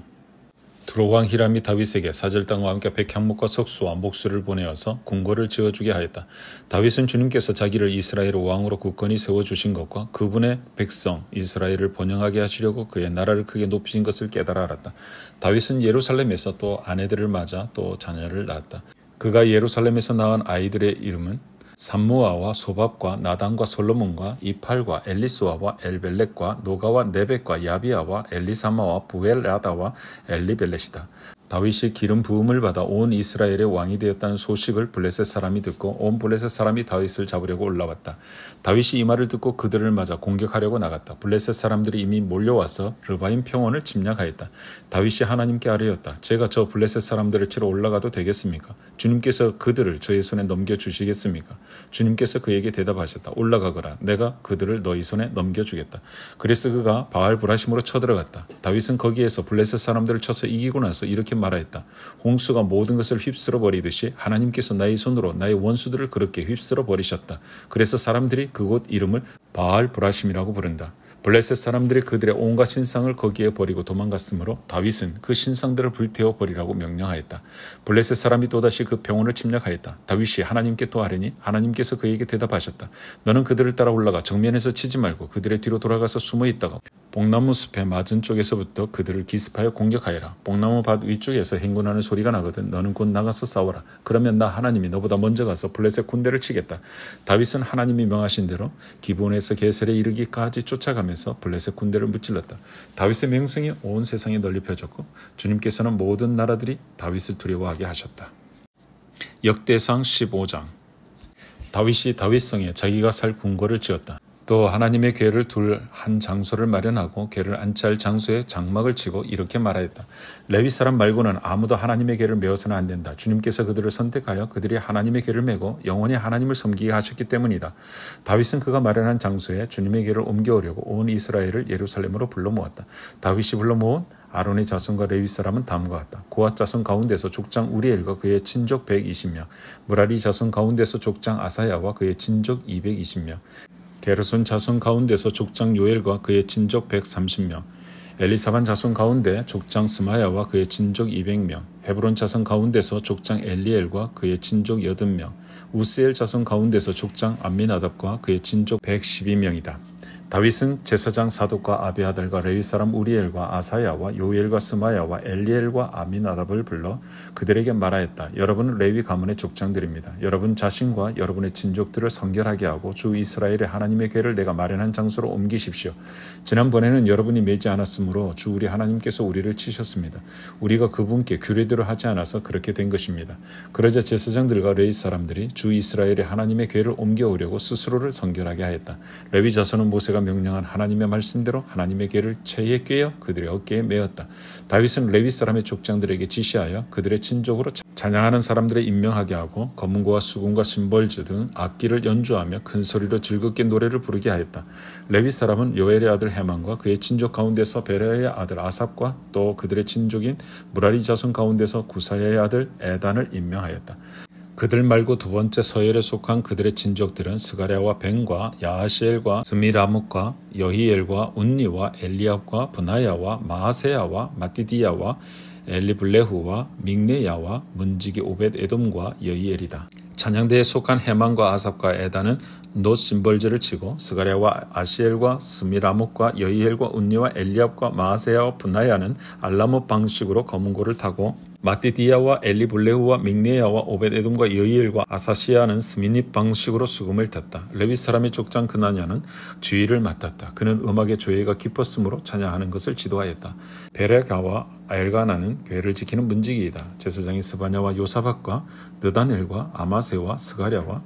두로왕 히람이 다윗에게 사절단과 함께 백향목과 석수와 목수를 보내어서 궁궐을 지어주게 하였다. 다윗은 주님께서 자기를 이스라엘 왕으로 굳건히 세워주신 것과 그분의 백성 이스라엘을 번영하게 하시려고 그의 나라를 크게 높이신 것을 깨달아 알았다. 다윗은 예루살렘에서 또 아내들을 맞아 또 자녀를 낳았다. 그가 예루살렘에서 낳은 아이들의 이름은 삼무아와 소밥과 나단과 솔로몬과 이팔과 엘리수아와 엘벨렉과 노가와 네벡과 야비아와 엘리사마와 부엘라다와 엘리벨렛이다. 다윗이 기름 부음을 받아 온 이스라엘의 왕이 되었다는 소식을 블레셋 사람이 듣고 온 블레셋 사람이 다윗을 잡으려고 올라왔다. 다윗이 이 말을 듣고 그들을 맞아 공격하려고 나갔다. 블레셋 사람들이 이미 몰려와서 르바임 평원을 침략하였다. 다윗이 하나님께 아뢰었다. 제가 저 블레셋 사람들을 치러 올라가도 되겠습니까? 주님께서 그들을 저의 손에 넘겨주시겠습니까? 주님께서 그에게 대답하셨다. 올라가거라. 내가 그들을 너희 손에 넘겨주겠다. 그래서 그가 바알 브라심으로 쳐들어갔다. 다윗은 거기에서 블레셋 사람들을 쳐서 이기고 나서 이렇게 말하였다. 홍수가 모든 것을 휩쓸어 버리듯이 하나님께서 나의 손으로 나의 원수들을 그렇게 휩쓸어 버리셨다. 그래서 사람들이 그곳 이름을 바알 브라심이라고 부른다. 블레셋 사람들이 그들의 온갖 신상을 거기에 버리고 도망갔으므로 다윗은 그 신상들을 불태워 버리라고 명령하였다. 블레셋 사람이 또다시 그 평원을 침략하였다. 다윗이 하나님께 또 아뢰니 하나님께서 그에게 대답하셨다. 너는 그들을 따라 올라가 정면에서 치지 말고 그들의 뒤로 돌아가서 숨어 있다가 뽕나무 숲의 맞은 쪽에서부터 그들을 기습하여 공격하여라. 뽕나무 밭 위쪽에서 행군하는 소리가 나거든 너는 곧 나가서 싸워라. 그러면 나 하나님이 너보다 먼저 가서 블레셋 군대를 치겠다. 다윗은 하나님이 명하신 대로 기브온에서 게셀에 이르기까지 쫓아가면서 블레셋 군대를 무찔렀다. 다윗의 명성이 온 세상에 널리 펴졌고 주님께서는 모든 나라들이 다윗을 두려워하게 하셨다. 역대상 15장. 다윗이 다윗성에 자기가 살 궁궐을 지었다. 또 하나님의 궤를 둘 한 장소를 마련하고 궤를 안치할 장소에 장막을 치고 이렇게 말하였다. 레위 사람 말고는 아무도 하나님의 궤를 메어서는 안 된다. 주님께서 그들을 선택하여 그들이 하나님의 궤를 메고 영원히 하나님을 섬기게 하셨기 때문이다. 다윗은 그가 마련한 장소에 주님의 궤를 옮겨오려고 온 이스라엘을 예루살렘으로 불러 모았다. 다윗이 불러 모은 아론의 자손과 레위 사람은 다음과 같다. 고앗 자손 가운데서 족장 우리엘과 그의 친족 120명, 무라리 자손 가운데서 족장 아사야와 그의 친족 220명, 게르손 자손 가운데서 족장 요엘과 그의 친족 130명, 엘리사반 자손 가운데 족장 스마야와 그의 친족 200명, 헤브론 자손 가운데서 족장 엘리엘과 그의 친족 80명, 우스엘 자손 가운데서 족장 암미나답과 그의 친족 112명이다. 다윗은 제사장 사독과 아비아달과 레위 사람 우리엘과 아사야와 요엘과 스마야와 엘리엘과 아미나답을 불러 그들에게 말하였다. 여러분은 레위 가문의 족장들입니다. 여러분 자신과 여러분의 친족들을 성결하게 하고 주 이스라엘의 하나님의 궤를 내가 마련한 장소로 옮기십시오. 지난번에는 여러분이 매지 않았으므로 주 우리 하나님께서 우리를 치셨습니다. 우리가 그분께 규례대로 하지 않아서 그렇게 된 것입니다. 그러자 제사장들과 레위 사람들이 주 이스라엘의 하나님의 궤를 옮겨오려고 스스로를 성결하게 하였다. 레위 자손은 모세가 명령한 하나님의 말씀대로 하나님의 궤를 채에 꿰어 그들의 어깨에 메었다. 다윗은 레위 사람의 족장들에게 지시하여 그들의 친족으로 찬양하는 사람들을 임명하게 하고 검은고와 수금과 심벌주 등 악기를 연주하며 큰 소리로 즐겁게 노래를 부르게 하였다. 레위 사람은 요엘의 아들 헤만과 그의 친족 가운데서 베라의 아들 아삽과 또 그들의 친족인 무라리 자손 가운데서 구사야의 아들 에단을 임명하였다. 그들 말고 두 번째 서열에 속한 그들의 친족들은 스가랴와 벤과 야하시엘과 스미라뭇과 여히엘과 운니와 엘리압과 분하야와 마아세야와 마띠디야와 엘리블레후와 믹네야와 문지기 오벳 에돔과 여히엘이다. 찬양대에 속한 헤만과 아삽과 에단은 놋 심벌즈를 치고 스가랴와 아시엘과 스미라뭇과 여히엘과 운니와 엘리압과 마아세야와 분하야는 알라못 방식으로 검은고를 타고 마띠디야와 엘리블레후와 믹네야와 오벳에돔과 여히엘과 아사시야는 스미닙 방식으로 수금을 탔다. 레위 사람의 족장 그나냐는 주의를 맡았다. 그는 음악의 조예가 깊었으므로 찬양하는 것을 지도하였다. 베레가와 엘가나는 궤를 지키는 문지기이다. 제사장이 스바냐와 요사박과 느다넬과 아마세와 스가랴와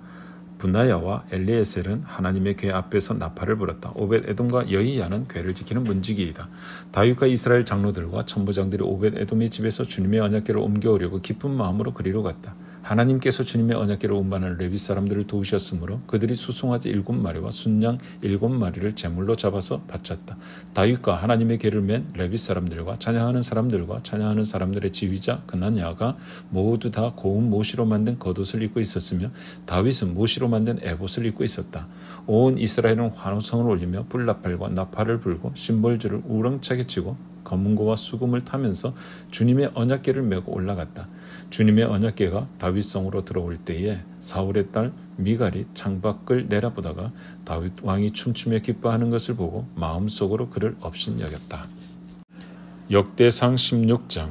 분하야와 엘리에셀은 하나님의 궤 앞에서 나팔을 불었다. 오벳에돔과 여히야는 궤를 지키는 문지기이다. 다윗과 이스라엘 장로들과 천부장들이 오벳에돔의 집에서 주님의 언약궤를 옮겨오려고 기쁜 마음으로 그리로 갔다. 하나님께서 주님의 언약궤를 운반하는 레위 사람들을 도우셨으므로 그들이 수송아지 7마리와 순양 7마리를 제물로 잡아서 바쳤다. 다윗과 하나님의 궤를 맨 레위 사람들과 찬양하는 사람들의 지휘자 그나냐가 모두 다 고운 모시로 만든 겉옷을 입고 있었으며 다윗은 모시로 만든 에봇을 입고 있었다. 온 이스라엘은 환호성을 올리며 불나팔과 나팔을 불고 심벌주를 우렁차게 치고 검은고와 수금을 타면서 주님의 언약궤를 메고 올라갔다. 주님의 언약궤가 다윗성으로 들어올 때에 사울의 딸 미갈이 창밖을 내다보다가 다윗 왕이 춤추며 기뻐하는 것을 보고 마음속으로 그를 업신여겼다. 역대상 16장.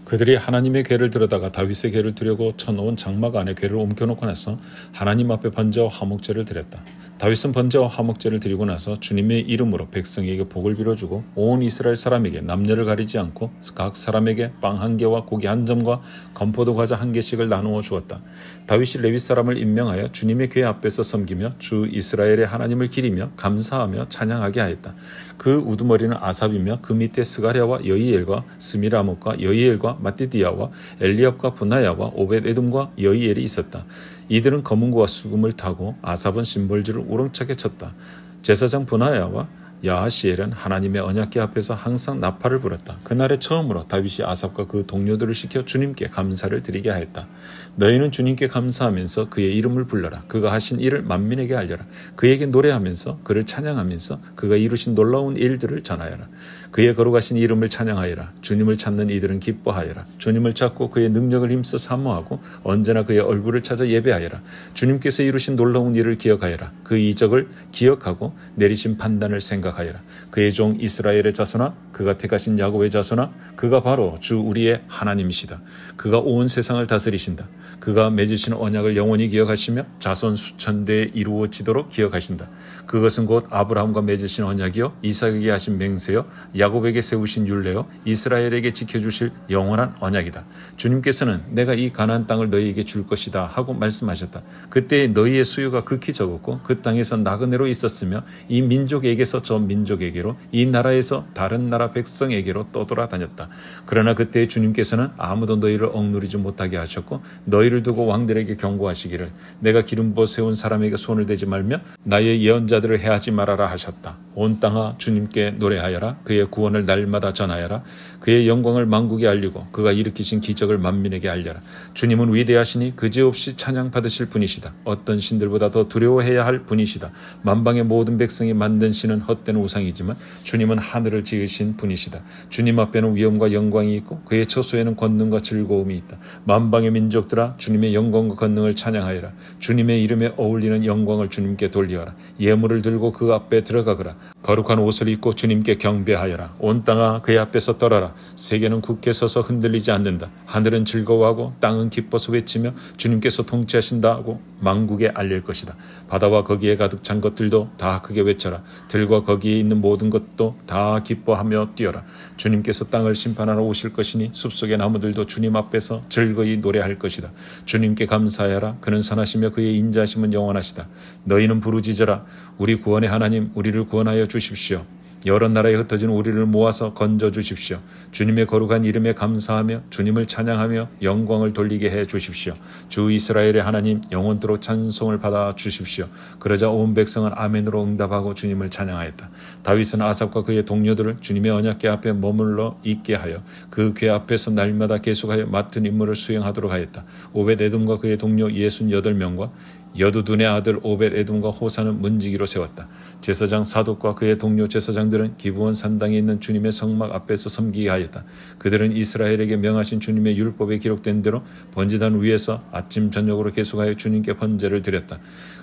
그들이 하나님의 궤를 들여다가 다윗의 궤를 두려고 쳐놓은 장막 안에 궤를 옮겨놓고 나서 하나님 앞에 번제와 화목제를 드렸다. 다윗은 번제와 화목제를 드리고 나서 주님의 이름으로 백성에게 복을 빌어주고 온 이스라엘 사람에게 남녀를 가리지 않고 각 사람에게 빵 1개와 고기 1점과 건포도 과자 1개씩을 나누어 주었다. 다윗이 레위 사람을 임명하여 주님의 궤 앞에서 섬기며 주 이스라엘의 하나님을 기리며 감사하며 찬양하게 하였다. 그 우두머리는 아삽이며 그 밑에 스가랴와 여히엘과 스미라뭇과 여히엘과 마띠디야와 엘리압과 분하야와 오벳에돔과 여히엘이 있었다. 이들은 검은고와 수금을 타고 아삽은 심벌주를 우렁차게 쳤다. 제사장 분하야와 야하시엘은 하나님의 언약궤 앞에서 항상 나팔을 불었다. 그날에 처음으로 다윗이 아삽과 그 동료들을 시켜 주님께 감사를 드리게 하였다. 너희는 주님께 감사하면서 그의 이름을 불러라. 그가 하신 일을 만민에게 알려라. 그에게 노래하면서 그를 찬양하면서 그가 이루신 놀라운 일들을 전하여라. 그의 거룩하신 이름을 찬양하여라. 주님을 찾는 이들은 기뻐하여라. 주님을 찾고 그의 능력을 힘써 사모하고 언제나 그의 얼굴을 찾아 예배하여라. 주님께서 이루신 놀라운 일을 기억하여라. 그 이적을 기억하고 내리신 판단을 생각하여라. 그의 종 이스라엘의 자손아, 그가 택하신 야곱의 자손아, 그가 바로 주 우리의 하나님이시다. 그가 온 세상을 다스리신다. 그가 맺으신 언약을 영원히 기억하시며 자손 수천 대에 이루어지도록 기억하신다. 그것은 곧 아브라함과 맺으신 언약이요 이삭에게 하신 맹세요 야곱에게 세우신 율례요 이스라엘에게 지켜주실 영원한 언약이다. 주님께서는 내가 이 가나안 땅을 너희에게 줄 것이다 하고 말씀하셨다. 그때 너희의 수요가 극히 적었고 그 땅에서 나그네로 있었으며 이 민족에게서 저 민족에게로 이 나라에서 다른 나라 백성에게로 떠돌아다녔다. 그러나 그때 주님께서는 아무도 너희를 억누르지 못하게 하셨고 너희를 두고 왕들에게 경고하시기를 내가 기름 부어 세운 사람에게 손을 대지 말며 나의 예언자들을 해하지 말아라 하셨다. 온 땅아 주님께 노래하여라. 그의 구원을 날마다 전하여라. 그의 영광을 만국에 알리고 그가 일으키신 기적을 만민에게 알려라. 주님은 위대하시니 그지없이 찬양받으실 분이시다. 어떤 신들보다 더 두려워해야 할 분이시다. 만방의 모든 백성이 만든 신은 헛된 우상이지만 주님은 하늘을 지으신 분이시다. 주님 앞에는 위엄과 영광이 있고 그의 처소에는 권능과 즐거움이 있다. 만방의 민족들아 아들아 주님의 영광과 권능을 찬양하여라. 주님의 이름에 어울리는 영광을 주님께 돌리어라. 예물을 들고 그 앞에 들어가거라. 거룩한 옷을 입고 주님께 경배하여라. 온 땅아 그의 앞에서 떨어라. 세계는 굳게 서서 흔들리지 않는다. 하늘은 즐거워하고 땅은 기뻐서 외치며 주님께서 통치하신다고 만국에 알릴 것이다. 바다와 거기에 가득 찬 것들도 다 크게 외쳐라. 들과 거기에 있는 모든 것도 다 기뻐하며 뛰어라. 주님께서 땅을 심판하러 오실 것이니 숲속의 나무들도 주님 앞에서 즐거이 노래할 것이다. 주님께 감사하여라. 그는 선하시며 그의 인자하심은 영원하시다. 너희는 부르짖어라. 우리 구원의 하나님, 우리를 구원하여 주십시오. 여러 나라에 흩어진 우리를 모아서 건져 주십시오. 주님의 거룩한 이름에 감사하며 주님을 찬양하며 영광을 돌리게 해 주십시오. 주 이스라엘의 하나님, 영원토록 찬송을 받아 주십시오. 그러자 온 백성은 아멘으로 응답하고 주님을 찬양하였다. 다윗은 아삽과 그의 동료들을 주님의 언약궤 앞에 머물러 있게 하여 그 궤 앞에서 날마다 계속하여 맡은 임무를 수행하도록 하였다. 오벳에돔과 그의 동료 68명과 여두둔의 아들 오벳에돔과 호사는 문지기로 세웠다. 제사장 사독과 그의 동료 제사장들은 기브온 산당에 있는 주님의 성막 앞에서 섬기게 하였다. 그들은 이스라엘에게 명하신 주님의 율법에 기록된 대로 번제단 위에서 아침 저녁으로 계속하여 주님께 번제를 드렸다.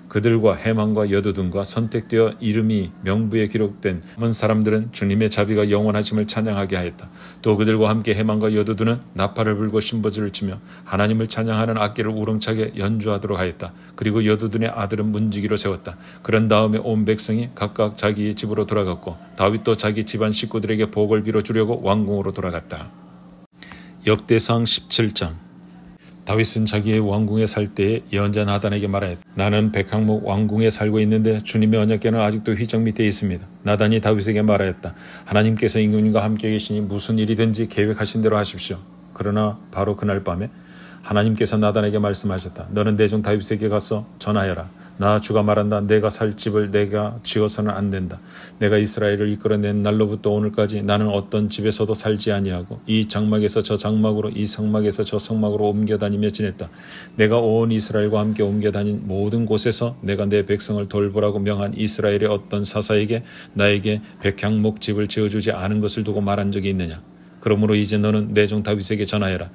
그들과 해만과 여두둔과 선택되어 이름이 명부에 기록된 남은 사람들은 주님의 자비가 영원하심을 찬양하게 하였다. 또 그들과 함께 해만과 여두둔은 나팔을 불고 신버지를 치며 하나님을 찬양하는 악기를 우렁차게 연주하도록 하였다. 그리고 여두둔의 아들은 문지기로 세웠다. 그런 다음에 온 백성이 각각 자기의 집으로 돌아갔고 다윗도 자기 집안 식구들에게 복을 빌어주려고 왕궁으로 돌아갔다. 역대상 17장. 다윗은 자기의 왕궁에 살 때에 예언자 나단에게 말하였다. 나는 백항목 왕궁에 살고 있는데 주님의 언약궤는 아직도 휘장 밑에 있습니다. 나단이 다윗에게 말하였다. 하나님께서 임금님과 함께 계시니 무슨 일이든지 계획하신 대로 하십시오. 그러나 바로 그날 밤에 하나님께서 나단에게 말씀하셨다. 너는 내 종 다윗에게 가서 전하여라. 나 주가 말한다. 내가 살 집을 내가 지어서는 안 된다. 내가 이스라엘을 이끌어낸 날로부터 오늘까지 나는 어떤 집에서도 살지 아니하고 이 장막에서 저 장막으로 이 성막에서 저 성막으로 옮겨다니며 지냈다. 내가 온 이스라엘과 함께 옮겨다닌 모든 곳에서 내가 내 백성을 돌보라고 명한 이스라엘의 어떤 사사에게 나에게 백향목 집을 지어주지 않은 것을 두고 말한 적이 있느냐. 그러므로 이제 너는 내 종 다윗에게 전하여라.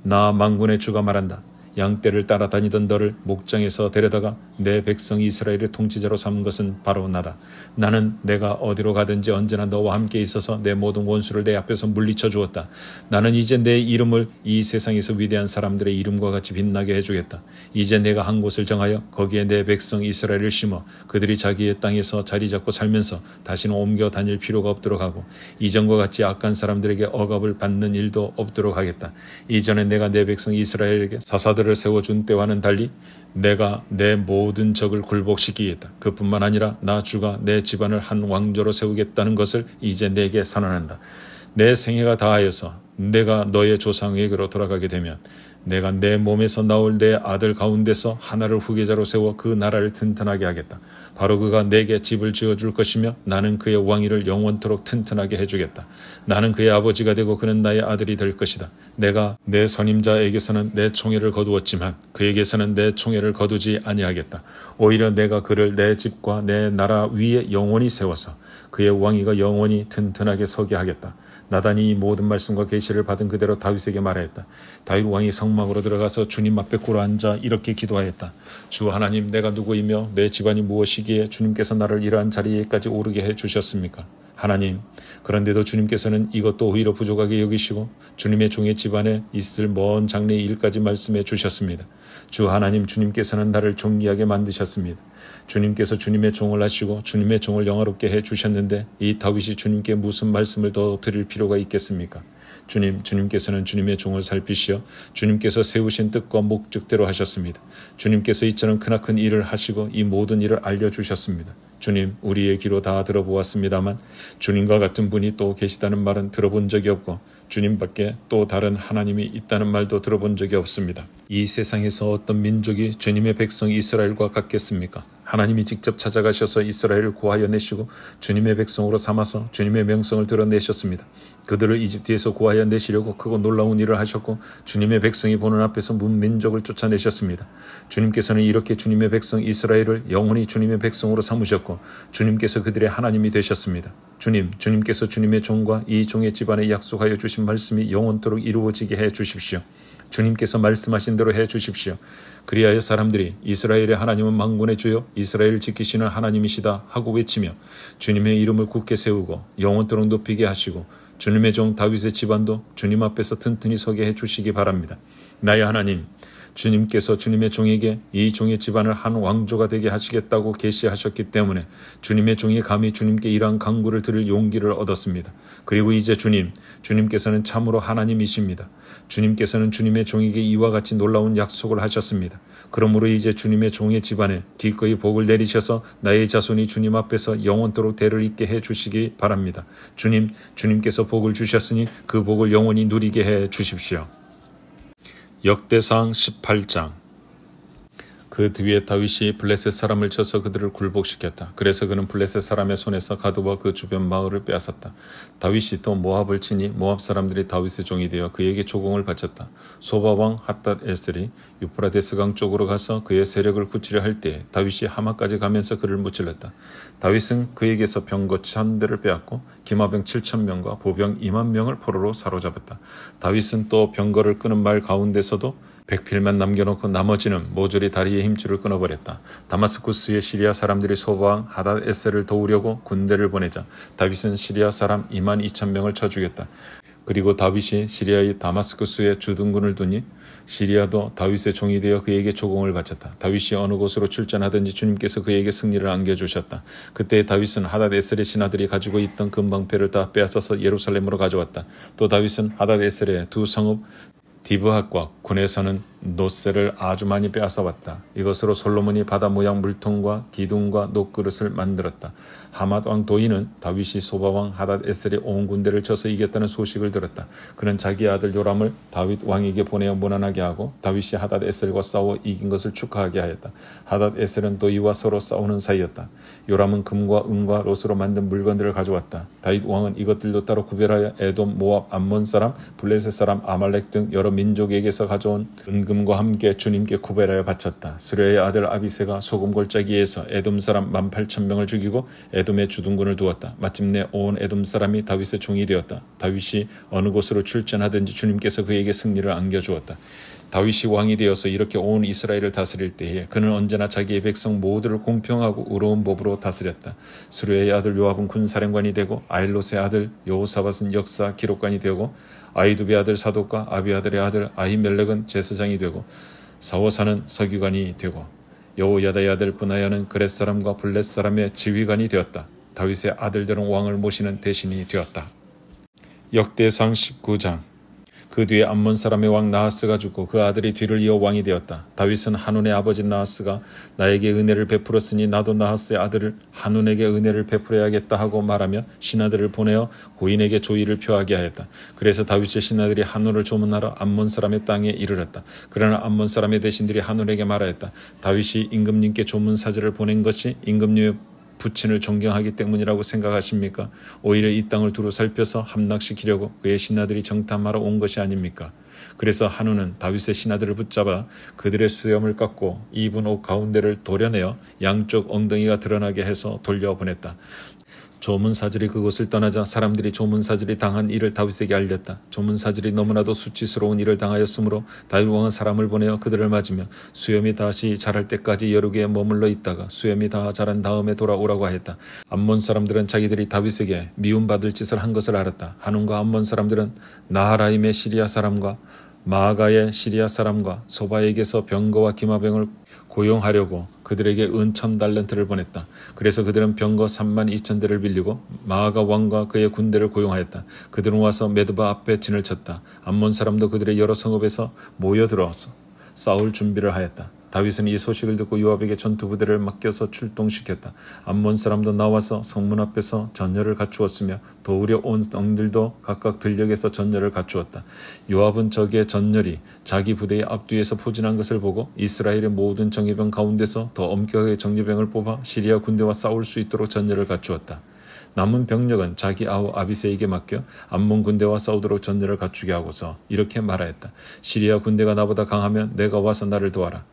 나 만군의 주가 말한다. 양떼를 따라다니던 너를 목장에서 데려다가 내 백성 이스라엘의 통치자로 삼은 것은 바로 나다. 나는 내가 어디로 가든지 언제나 너와 함께 있어서 내 모든 원수를 내 앞에서 물리쳐 주었다. 나는 이제 내 이름을 이 세상에서 위대한 사람들의 이름과 같이 빛나게 해주겠다. 이제 내가 한 곳을 정하여 거기에 내 백성 이스라엘을 심어 그들이 자기의 땅에서 자리 잡고 살면서 다시는 옮겨 다닐 필요가 없도록 하고 이전과 같이 악한 사람들에게 억압을 받는 일도 없도록 하겠다. 이전에 내가 내 백성 이스라엘에게 사사들 을 세워준 때와는 달리 내가 내 모든 적을 굴복시키겠다. 그뿐만 아니라 나 주가 내 집안을 한 왕조로 세우겠다는 것을 이제 내게 선언한다. 내 생애가 다하여서 내가 너의 조상에게로 돌아가게 되면 내가 내 몸에서 나올 내 아들 가운데서 하나를 후계자로 세워 그 나라를 튼튼하게 하겠다. 바로 그가 내게 집을 지어줄 것이며 나는 그의 왕위를 영원토록 튼튼하게 해주겠다. 나는 그의 아버지가 되고 그는 나의 아들이 될 것이다. 내가 내 선임자에게서는 내 총애를 거두었지만 그에게서는 내 총애를 거두지 아니하겠다. 오히려 내가 그를 내 집과 내 나라 위에 영원히 세워서 그의 왕위가 영원히 튼튼하게 서게 하겠다. 나단이 이 모든 말씀과 계시를 받은 그대로 다윗에게 말하였다. 다윗 왕이 성막으로 들어가서 주님 앞에 꿇어 앉아 이렇게 기도하였다. 주 하나님, 내가 누구이며 내 집안이 무엇이기에 주님께서 나를 이러한 자리에까지 오르게 해주셨습니까? 하나님, 그런데도 주님께서는 이것도 오히려 부족하게 여기시고 주님의 종의 집안에 있을 먼 장래의 일까지 말씀해 주셨습니다. 주 하나님, 주님께서는 나를 존귀하게 만드셨습니다. 주님께서 주님의 종을 하시고 주님의 종을 영화롭게 해주셨는데 이 다윗이 주님께 무슨 말씀을 더 드릴 필요가 있겠습니까? 주님께서는 주님의 종을 살피시어 주님께서 세우신 뜻과 목적대로 하셨습니다. 주님께서 이처럼 크나큰 일을 하시고 이 모든 일을 알려주셨습니다. 주님, 우리의 귀로 다 들어보았습니다만 주님과 같은 분이 또 계시다는 말은 들어본 적이 없고 주님밖에 또 다른 하나님이 있다는 말도 들어본 적이 없습니다. 이 세상에서 어떤 민족이 주님의 백성 이스라엘과 같겠습니까? 하나님이 직접 찾아가셔서 이스라엘을 구하여 내시고 주님의 백성으로 삼아서 주님의 명성을 드러내셨습니다. 그들을 이집트에서 구하여 내시려고 크고 놀라운 일을 하셨고 주님의 백성이 보는 앞에서 문민족을 쫓아내셨습니다. 주님께서는 이렇게 주님의 백성 이스라엘을 영원히 주님의 백성으로 삼으셨고 주님께서 그들의 하나님이 되셨습니다. 주님께서 주님의 종과 이 종의 집안에 약속하여 주신 말씀이 영원토록 이루어지게 해 주십시오. 주님께서 말씀하신 대로 해 주십시오. 그리하여 사람들이 이스라엘의 하나님은 만군의 주여 이스라엘을 지키시는 하나님이시다 하고 외치며 주님의 이름을 굳게 세우고 영원토록 높이게 하시고 주님의 종 다윗의 집안도 주님 앞에서 튼튼히 서게 해 주시기 바랍니다. 나의 하나님, 주님께서 주님의 종에게 이 종의 집안을 한 왕조가 되게 하시겠다고 계시하셨기 때문에 주님의 종이 감히 주님께 이러한 간구를 들을 용기를 얻었습니다. 그리고 이제 주님께서는 참으로 하나님이십니다. 주님께서는 주님의 종에게 이와 같이 놀라운 약속을 하셨습니다. 그러므로 이제 주님의 종의 집안에 기꺼이 복을 내리셔서 나의 자손이 주님 앞에서 영원토록 대를 잇게 해 주시기 바랍니다. 주님께서 복을 주셨으니 그 복을 영원히 누리게 해 주십시오. 역대상 18장. 그 뒤에 다윗이 블레셋 사람을 쳐서 그들을 굴복시켰다. 그래서 그는 블레셋 사람의 손에서 가드와 그 주변 마을을 빼앗았다. 다윗이 또 모압을 치니 모압 사람들이 다윗의 종이 되어 그에게 조공을 바쳤다. 소바 왕 핫닷에셀이 유프라데스강 쪽으로 가서 그의 세력을 굳히려 할 때에 다윗이 하마까지 가면서 그를 무찔렀다. 다윗은 그에게서 병거 1000대를 빼앗고 기마병 7000명과 보병 20000명을 포로로 사로잡았다. 다윗은 또 병거를 끄는 말 가운데서도 백필만 남겨놓고 나머지는 모조리 다리의 힘줄을 끊어버렸다. 다마스쿠스의 시리아 사람들이 소바왕 하닷에셀을 도우려고 군대를 보내자 다윗은 시리아 사람 22,000명을 쳐 죽였다. 그리고 다윗이 시리아의 다마스쿠스에 주둔군을 두니 시리아도 다윗의 종이 되어 그에게 조공을 바쳤다. 다윗이 어느 곳으로 출전하든지 주님께서 그에게 승리를 안겨주셨다. 그때 다윗은 하닷에셀의 신하들이 가지고 있던 금방패를 다 빼앗아서 예루살렘으로 가져왔다. 또 다윗은 하닷에셀의 두 성읍 디브핫과 군에서는 노새를 아주 많이 빼앗아왔다. 이것으로 솔로몬이 바다 모양 물통과 기둥과 녹그릇을 만들었다. 하맛 왕 도이는 다윗이 소바 왕 하닷에셀의 온 군대를 쳐서 이겼다는 소식을 들었다. 그는 자기 아들 요람을 다윗 왕에게 보내어 무난하게 하고 다윗이 하닷에셀과 싸워 이긴 것을 축하하게 하였다. 하닷에셀은 도이와 서로 싸우는 사이였다. 요람은 금과 은과 롯으로 만든 물건들을 가져왔다. 다윗 왕은 이것들도 따로 구별하여 에돔, 모압, 암몬 사람, 블레셋 사람, 아말렉 등 여러 민족에게서 가져온 은금과 함께 주님께 구별하여 바쳤다. 수레의 아들 아비새가 소금 골짜기에서 에돔 사람 18,000명을 죽이고 에돔의 주둔군을 두었다. 마침내 온 에돔 사람이 다윗의 종이 되었다. 다윗이 어느 곳으로 출전하든지 주님께서 그에게 승리를 안겨주었다. 다윗이 왕이 되어서 이렇게 온 이스라엘을 다스릴 때에 그는 언제나 자기의 백성 모두를 공평하고 의로운 법으로 다스렸다. 수레의 아들 요압은 군사령관이 되고 아일롯의 아들 여호사밧은 역사 기록관이 되고 아이두베의 아들 사독과 아비아들의 아들 아히멜렉은 제사장이 되고 사호사는 서기관이 되고 여호야다의 아들 브나야는 그렛 사람과 블렛 사람의 지휘관이 되었다. 다윗의 아들들은 왕을 모시는 대신이 되었다. 역대상 19장. 그 뒤에 암몬 사람의 왕 나하스가 죽고 그 아들이 뒤를 이어 왕이 되었다. 다윗은 한운의 아버지 나하스가 나에게 은혜를 베풀었으니 나도 나하스의 아들을 한운에게 은혜를 베풀어야겠다 하고 말하며 신하들을 보내어 고인에게 조의를 표하게 하였다. 그래서 다윗의 신하들이 한운을 조문하러 암몬 사람의 땅에 이르렀다. 그러나 암몬 사람의 대신들이 한운에게 말하였다. 다윗이 임금님께 조문사절을 보낸 것이 임금님의 부친을 존경하기 때문이라고 생각하십니까? 오히려 이 땅을 두루 살펴서 함락시키려고 그의 신하들이 정탐하러 온 것이 아닙니까? 그래서 한우는 다윗의 신하들을 붙잡아 그들의 수염을 깎고 입은 옷 가운데를 도려내어 양쪽 엉덩이가 드러나게 해서 돌려보냈다. 조문사절이 그곳을 떠나자 사람들이 조문사절이 당한 일을 다윗에게 알렸다. 조문사절이 너무나도 수치스러운 일을 당하였으므로 다윗 왕은 사람을 보내어 그들을 맞으며 수염이 다시 자랄 때까지 여러 개에 머물러 있다가 수염이 다 자란 다음에 돌아오라고 하였다. 암몬 사람들은 자기들이 다윗에게 미움받을 짓을 한 것을 알았다. 한운과 암몬 사람들은 나하라임의 시리아 사람과 마아가의 시리아 사람과 소바에게서 병거와 기마병을 고용하려고 그들에게 은 1000달란트를 보냈다. 그래서 그들은 병거 32,000대를 빌리고 마아가 왕과 그의 군대를 고용하였다. 그들은 와서 메드바 앞에 진을 쳤다. 암몬 사람도 그들의 여러 성읍에서 모여들어서 싸울 준비를 하였다. 다윗은 이 소식을 듣고 요압에게 전투부대를 맡겨서 출동시켰다. 암몬 사람도 나와서 성문 앞에서 전열을 갖추었으며 도우려 온 왕들도 각각 들녘에서 전열을 갖추었다. 요압은 적의 전열이 자기 부대의 앞뒤에서 포진한 것을 보고 이스라엘의 모든 정예병 가운데서 더 엄격하게 정예병을 뽑아 시리아 군대와 싸울 수 있도록 전열을 갖추었다. 남은 병력은 자기 아우 아비새에게 맡겨 암몬 군대와 싸우도록 전열을 갖추게 하고서 이렇게 말하였다. 시리아 군대가 나보다 강하면 내가 와서 나를 도와라.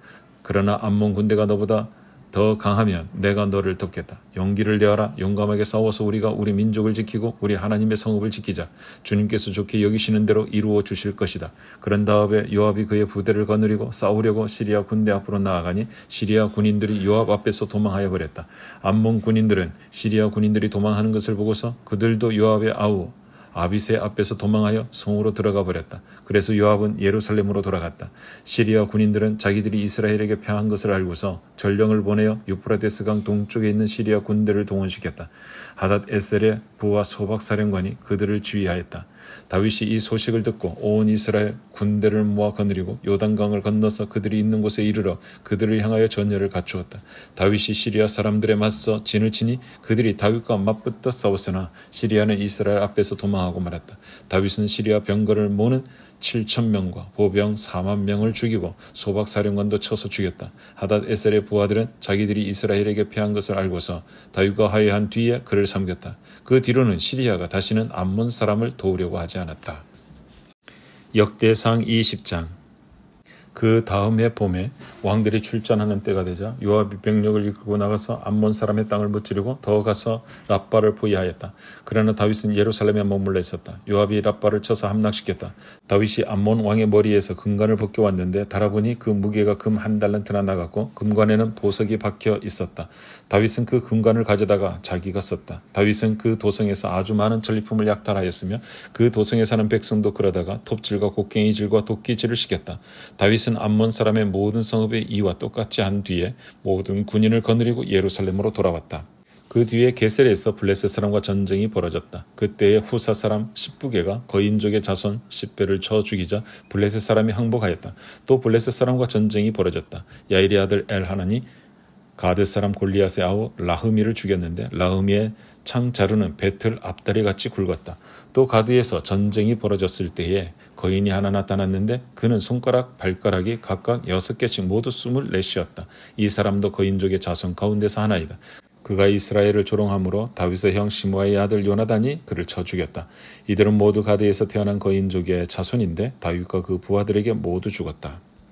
그러나 암몬 군대가 너보다 더 강하면 내가 너를 돕겠다. 용기를 내어라. 용감하게 싸워서 우리가 우리 민족을 지키고 우리 하나님의 성읍을 지키자. 주님께서 좋게 여기시는 대로 이루어 주실 것이다. 그런 다음에 요압이 그의 부대를 거느리고 싸우려고 시리아 군대 앞으로 나아가니 시리아 군인들이 요압 앞에서 도망하여 버렸다. 암몬 군인들은 시리아 군인들이 도망하는 것을 보고서 그들도 요압의 아우 아비새 앞에서 도망하여 성으로 들어가 버렸다. 그래서 요압은 예루살렘으로 돌아갔다. 시리아 군인들은 자기들이 이스라엘에게 패한 것을 알고서 전령을 보내어 유프라데스 강 동쪽에 있는 시리아 군대를 동원시켰다. 하닷 에셀의 부하 소박사령관이 그들을 지휘하였다. 다윗이 이 소식을 듣고 온 이스라엘 군대를 모아 거느리고 요단강을 건너서 그들이 있는 곳에 이르러 그들을 향하여 전열을 갖추었다. 다윗이 시리아 사람들에 맞서 진을 치니 그들이 다윗과 맞붙어 싸웠으나 시리아는 이스라엘 앞에서 도망하고 말았다. 다윗은 시리아 병거를 모는 7,000명과 보병 4만 명을 죽이고 소박사령관도 쳐서 죽였다. 하닷 에셀의 부하들은 자기들이 이스라엘에게 패한 것을 알고서 다윗과 화해한 뒤에 그를 섬겼다. 그 뒤로는 시리아가 다시는 암몬 사람을 도우려고 하지 않았다. 역대상 20장. 그 다음 해 봄에 왕들이 출전하는 때가 되자 요압이 병력을 이끌고 나가서 암몬 사람의 땅을 무찌르고 더 가서 랍바를 포위하였다. 그러나 다윗은 예루살렘에 머물러 있었다. 요압이 랍바를 쳐서 함락시켰다. 다윗이 암몬 왕의 머리에서 금관을 벗겨왔는데 달아보니 그 무게가 금 1달란트나 나갔고 금관에는 보석이 박혀 있었다. 다윗은 그 금관을 가져다가 자기가 썼다. 다윗은 그 도성에서 아주 많은 전리품을 약탈하였으며 그 도성에 사는 백성도 그러다가 톱질과 곡괭이질과 도끼질을 시켰다. 다윗은 암몬 사람의 모든 성읍의 이와 똑같이 한 뒤에 모든 군인을 거느리고 예루살렘으로 돌아왔다. 그 뒤에 게셀에서 블레셋 사람과 전쟁이 벌어졌다. 그때에 후사 사람 십부게가 거인족의 자손 10배를 쳐 죽이자 블레셋 사람이 항복하였다. 또 블레셋 사람과 전쟁이 벌어졌다. 야일의 아들 엘하나니 가드 사람 골리앗의 아우 라흐미를 죽였는데 라흐미의 창자루는 배틀 앞다리 같이 굵었다. 또 가드에서 전쟁이 벌어졌을 때에 거인이 하나 나타났는데 그는 손가락, 발가락이 각각 6개씩 모두 24이었다. 이 사람도 거인족의 자손 가운데서 하나이다. 그가 이스라엘을 조롱함으로 다윗의 형 시므아의 아들 요나단이 그를 쳐 죽였다. 이들은 모두 가드에서 태어난 거인족의 자손인데 다윗과 그 부하들에게 모두 죽었다.